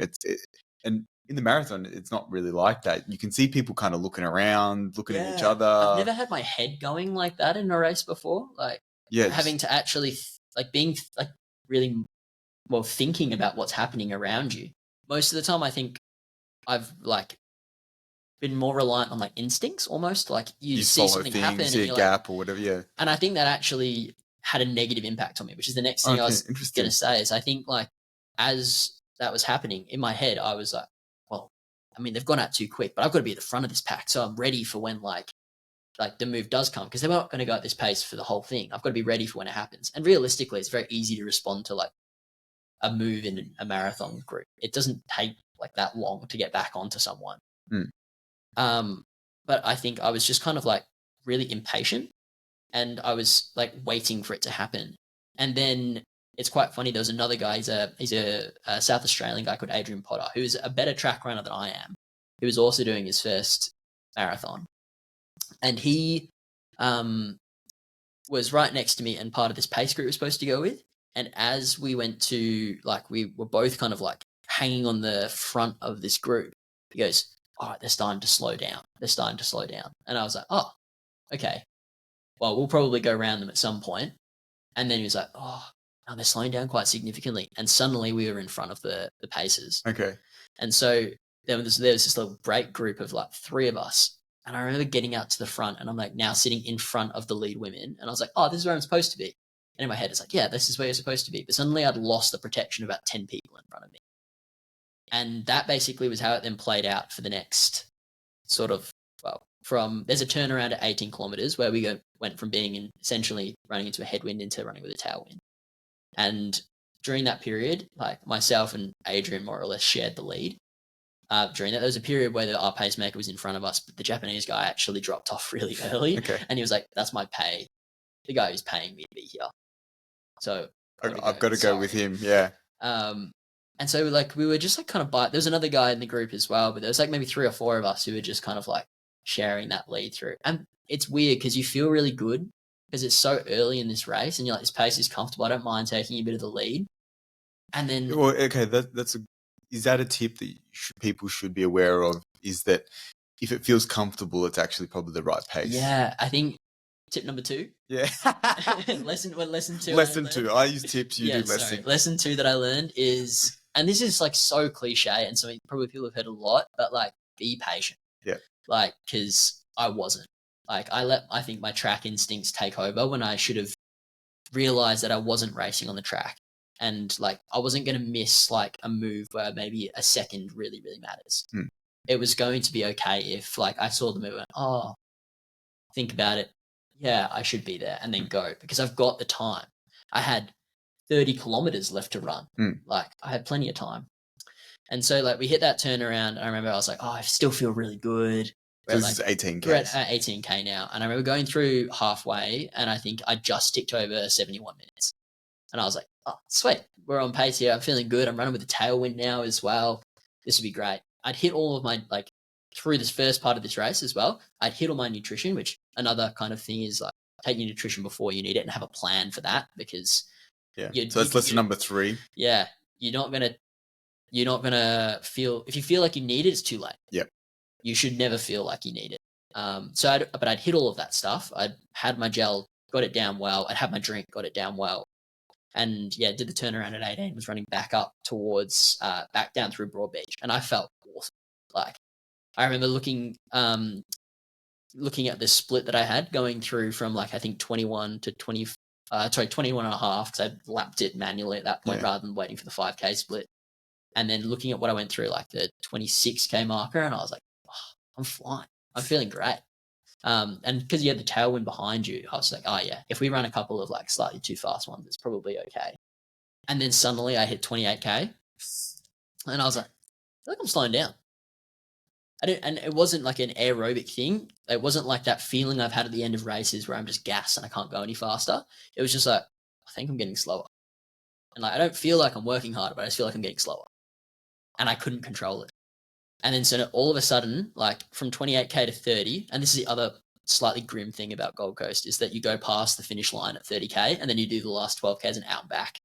And in the marathon, it's not really like that. You can see people kind of looking around, looking at each other. I've never had my head going like that in a race before. Like, having to actually being like really well thinking about what's happening around you. Most of the time, I think I've like been more reliant on like instincts, almost like you see something happen, see a gap or whatever. Yeah, and I think that actually had a negative impact on me, which is the next thing I was going to say. Is I think like as that was happening in my head, I was like, well, I mean, they've gone out too quick, but I've got to be at the front of this pack, so I'm ready for when like the move does come, because they're not going to go at this pace for the whole thing. I've got to be ready for when it happens. And realistically, it's very easy to respond to like a move in a marathon group. It doesn't take like that long to get back onto someone. But I think I was just kind of like really impatient, and I was like waiting for it to happen. And then it's quite funny. There was another guy. He's a South Australian guy called Adrian Potter, who's a better track runner than I am, who was also doing his first marathon, and he was right next to me and part of this pace group we were supposed to go with. And as we went to we were both kind of like hanging on the front of this group, he goes, all right, they're starting to slow down. And I was like, oh, okay. Well, we'll probably go around them at some point. And then he was like, oh, no, they're slowing down quite significantly. And suddenly we were in front of the pacers. Okay. And so there was this little break group of like three of us. And I remember getting out to the front, and I'm like now sitting in front of the lead women. And I was like, oh, this is where I'm supposed to be. And in my head, it's like, yeah, this is where you're supposed to be. But suddenly I'd lost the protection of about 10 people in front of me. And that basically was how it then played out for the next sort of, there's a turnaround at 18 kilometers where we went from being essentially running into a headwind into running with a tailwind. And during that period, like myself and Adrian more or less shared the lead. During that, there was a period where our pacemaker was in front of us, but the Japanese guy actually dropped off really early. Okay. And he was like, that's my pay. The guy who's paying me to be here. So I've got to go with him. Yeah. And so we were just like kind of there was another guy in the group as well, but there was like maybe 3 or 4 of us who were just kind of like sharing that lead through. And it's weird because you feel really good because it's so early in this race and you're like, this pace is comfortable. I don't mind taking a bit of the lead. And then, well, okay, is that a tip that people should be aware of? Is that if it feels comfortable, it's actually probably the right pace. yeah, I think tip number 2. Yeah. lesson 2. Lesson 2. I use tips. You do lesson. Lesson 2 that I learned is, and this is like so cliche, and so probably people have heard a lot, but like be patient. Yeah. Like, because I wasn't. Like, I think my track instincts take over when I should have realized that I wasn't racing on the track. And like, I wasn't going to miss like a move where maybe a second really, really matters. It was going to be okay if like I saw the move and, oh, think about it. Yeah, I should be there and then go because I've got the time. I had 30 kilometers left to run. Like, I had plenty of time. And so like we hit that turnaround. I remember I was like, oh, I still feel really good. So this is 18K. We're at 18K now. And I remember going through halfway and I think I just ticked over 71 minutes. And I was like, oh, sweet. We're on pace here. I'm feeling good. I'm running with the tailwind now as well. This would be great. I'd hit all of my, like, through this first part of this race as well, I'd hit all my nutrition, which another kind of thing is like take your nutrition before you need it and have a plan for that because so that's lesson number 3. Yeah. You're not gonna feel, if you feel like you need it, it's too late. Yep. You should never feel like you need it. But I'd hit all of that stuff. I'd had my gel, got it down well. I'd had my drink, got it down well. And yeah, did the turnaround at 18, was running back up towards, back down through Broadbeach. And I felt awesome. Like, I remember looking at the split that I had going through from like, I think 21 to 20, 21 and a half, because I lapped it manually at that point rather than waiting for the 5K split. And then looking at what I went through, like the 26K marker, and I was like, oh, I'm flying. I'm feeling great. And because you had the tailwind behind you, I was like, oh yeah, if we run a couple of like slightly too fast ones, it's probably okay. And then suddenly I hit 28K and I was like, I feel like I'm slowing down. And it wasn't like an aerobic thing. It wasn't like that feeling I've had at the end of races where I'm just gassed and I can't go any faster. It was just like, I think I'm getting slower. And like, I don't feel like I'm working harder, but I just feel like I'm getting slower. And I couldn't control it. And then so all of a sudden, like from 28K to 30, and this is the other slightly grim thing about Gold Coast, is that you go past the finish line at 30K and then you do the last 12Ks and out and back.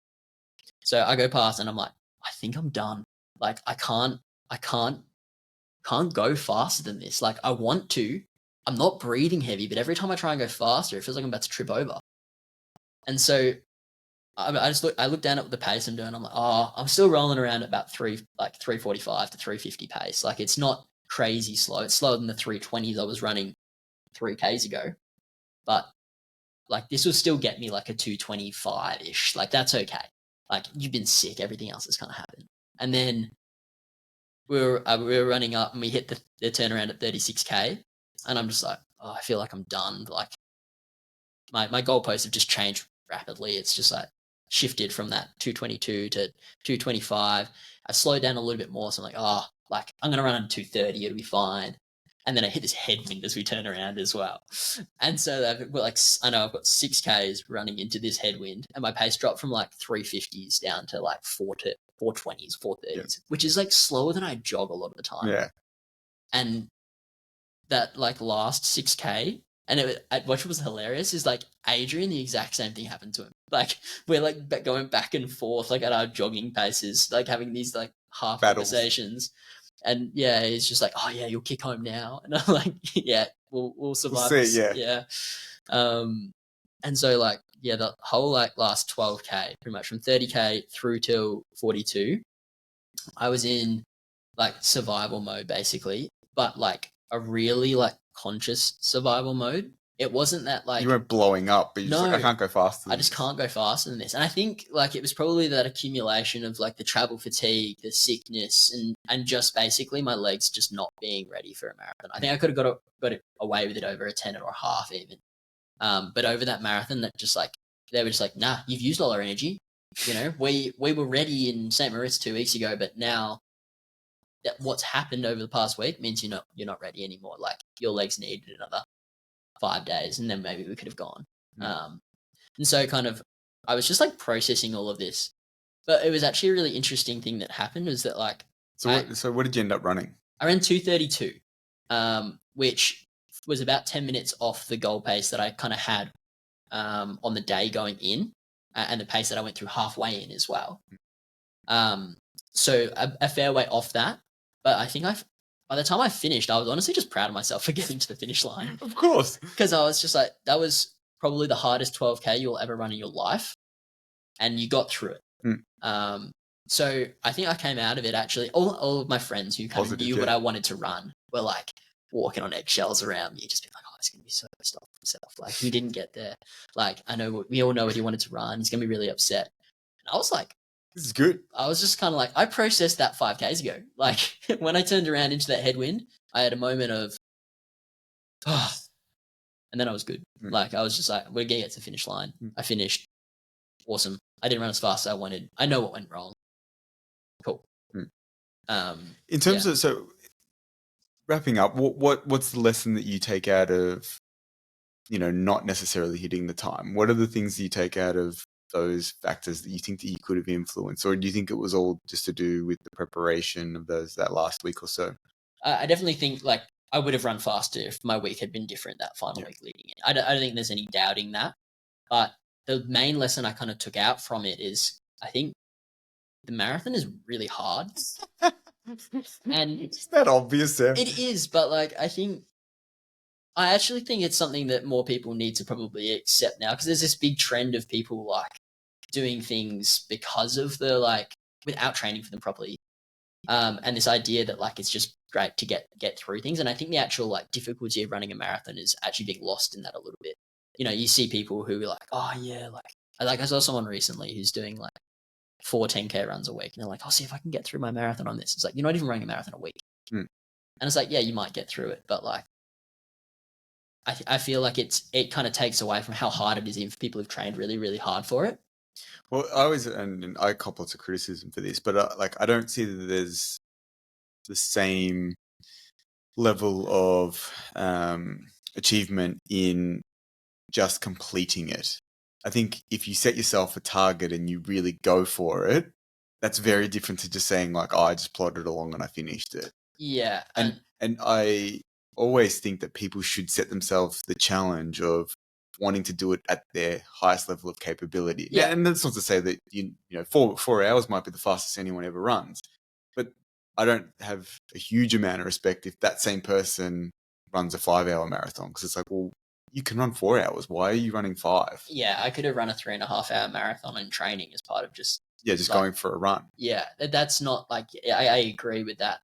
So I go past and I'm like, I think I'm done. Like I can't go faster than this. Like I want to. I'm not breathing heavy, but every time I try and go faster, it feels like I'm about to trip over. And so I look down at the pace I'm doing. I'm like, oh, I'm still rolling around at about 345 to 350 pace. Like it's not crazy slow. It's slower than the 320s I was running 3Ks ago. But like this will still get me like a 225-ish. Like that's okay. Like you've been sick. Everything else has kind of happened. And then we were running up and we hit the turnaround at 36K. And I'm just like, oh, I feel like I'm done. Like my goalposts have just changed rapidly. It's just like shifted from that 222 to 225. I slowed down a little bit more. So I'm like, oh, like I'm going to run on 230. It'll be fine. And then I hit this headwind as we turn around as well. And so I've got I've got 6Ks running into this headwind and my pace dropped from like 350s down to like 420s, 430s, which is like slower than I jog a lot of the time. Yeah. And that like last 6K, and what was hilarious is like Adrian, the exact same thing happened to him. Like we're like going back and forth like at our jogging paces, like having these like half conversations. And yeah, he's just like, oh yeah, you'll kick home now. And I'm like, yeah, we'll survive. We'll see, yeah. And so like, yeah, the whole like last 12K, pretty much from 30K through till 42, I was in like survival mode basically, but like a really like conscious survival mode. It wasn't that like... You weren't blowing up, but you're just like, I can't go faster. I just can't go faster than this. And I think like it was probably that accumulation of like the travel fatigue, the sickness, and just basically my legs just not being ready for a marathon. I think I could have got it away with it over a 10 or a half even. But over that marathon, that just like, they were just like, nah, you've used all our energy. You know, we were ready in St. Moritz 2 weeks ago, but now that what's happened over the past week means you're not ready anymore. Like your legs needed another 5 days and then maybe we could have gone. And so kind of, I was just like processing all of this, but it was actually a really interesting thing that happened was that like, so what did you end up running? I ran 232, which was about 10 minutes off the goal pace that I kind of had on the day going in, and the pace that I went through halfway in as well. So a fair way off that. But I think by the time I finished, I was honestly just proud of myself for getting to the finish line. Of course. Because I was just like, that was probably the hardest 12K you'll ever run in your life. And you got through it. So I think I came out of it actually. All of my friends who kind of knew what I wanted to run were like walking on eggshells around me, just being like, "Oh, it's gonna be so pissed off himself. Like he didn't get there. Like we all know what he wanted to run. He's gonna be really upset." And I was like, "This is good." I was just kind of like, I processed that 5Ks ago. Like when I turned around into that headwind, I had a moment of, and then I was good. Like I was just like, we're gonna get to the finish line. I finished. Awesome. I didn't run as fast as I wanted. I know what went wrong. Cool. In terms of, so wrapping up, what's the lesson that you take out of, not necessarily hitting the time? What are the things that you take out of those factors that you think that you could have influenced, or do you think it was all just to do with the preparation of that last week or so? I definitely think like I would have run faster if my week had been different that final week leading in. I don't think there's any doubting that, but the main lesson I kind of took out from it is I think the marathon is really hard. And it's that obvious, Sam. It is, but like I actually think it's something that more people need to probably accept now, because there's this big trend of people like doing things because of the like without training for them properly. And this idea that like it's just great to get through things. And I think the actual like difficulty of running a marathon is actually being lost in that a little bit. You see people who are like, oh yeah, like I saw someone recently who's doing like 4 10K runs a week, and they're like, I'll see if I can get through my marathon on this. It's like, you're not even running a marathon a week. And it's like, yeah, you might get through it, but like I feel like it kind of takes away from how hard it is even for people who've trained really, really hard for it. Well, I always, and I cop lots of criticism for this, but like I don't see that there's the same level of achievement in just completing it. I think if you set yourself a target and you really go for it, that's very different to just saying like, oh, I just plodded along and I finished it. Yeah. And I always think that people should set themselves the challenge of wanting to do it at their highest level of capability. Yeah. And that's not to say that, 4 hours might be the fastest anyone ever runs, but I don't have a huge amount of respect if that same person runs a 5-hour marathon, because it's like, well, you can run 4 hours. Why are you running 5? Yeah, I could have run a 3.5-hour marathon in training as part of just going for a run. Yeah, that's not like I agree with that.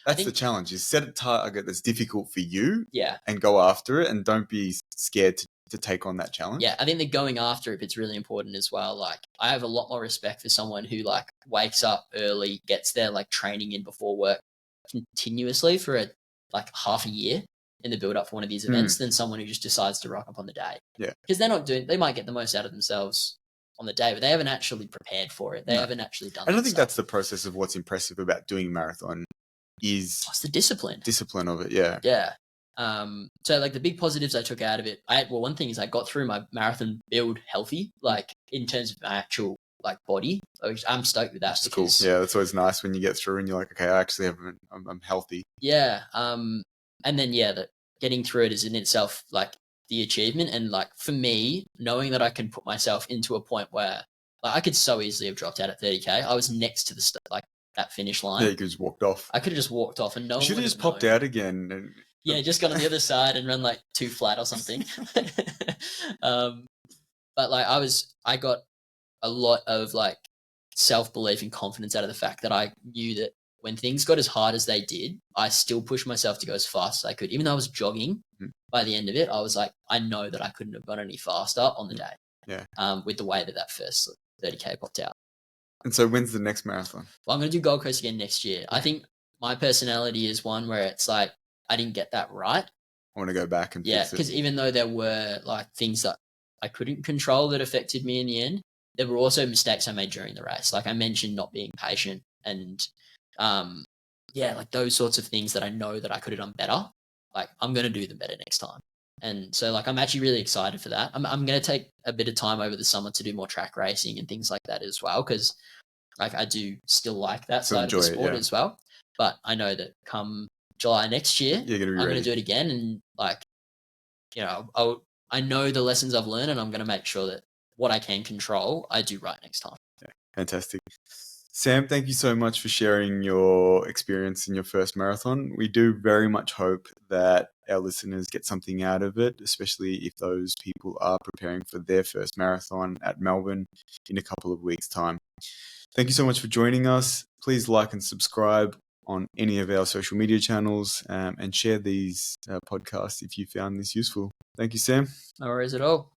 That's the challenge: is set a target that's difficult for you. Yeah, and go after it, and don't be scared to take on that challenge. Yeah, I think that going after it's really important as well. Like I have a lot more respect for someone who like wakes up early, gets their like training in before work continuously for like half a year in the build up for one of these events than someone who just decides to rock up on the day. Yeah. Because they might get the most out of themselves on the day, but they haven't actually prepared for it. They haven't actually done it. I don't think that's the process of what's impressive about doing a marathon is it's the discipline. Discipline of it, yeah. Yeah. So like the big positives I took out of it, one thing is I got through my marathon build healthy, like in terms of my actual like body. I'm stoked with that. That's cool. Yeah, that's always nice when you get through and you're like, okay, I actually I'm healthy. Yeah. And then that getting through it is in itself like the achievement, and like for me, knowing that I can put myself into a point where like I could so easily have dropped out at 30K. I was next to the like that finish line. Yeah, you could just walked off. I could have just walked off, and no one should have just popped out again. And yeah, just got on the other side and run like 2 flat or something. But like I got a lot of like self-belief and confidence out of the fact that I knew that when things got as hard as they did, I still pushed myself to go as fast as I could. Even though I was jogging, by the end of it, I was like, I know that I couldn't have gone any faster on the day. Yeah. With the way that first 30K popped out. And so when's the next marathon? Well, I'm going to do Gold Coast again next year. I think my personality is one where it's like, I didn't get that right. I want to go back and fix it. Because even though there were like things that I couldn't control that affected me in the end, there were also mistakes I made during the race. Like I mentioned, not being patient and like those sorts of things that I know that I could have done better. Like I'm going to do them better next time. And so like I'm actually really excited for that. I'm going to take a bit of time over the summer to do more track racing and things like that as well, because like I do still like that side of the sport as well. But I know that come July next year, You're going to be I'm ready. going to do it again. And like, I know the lessons I've learned, and I'm going to make sure that what I can control, I do right next time. Yeah, fantastic. Sam, thank you so much for sharing your experience in your first marathon. We do very much hope that our listeners get something out of it, especially if those people are preparing for their first marathon at Melbourne in a couple of weeks' time. Thank you so much for joining us. Please like and subscribe on any of our social media channels, and share these podcasts if you found this useful. Thank you, Sam. No worries at all.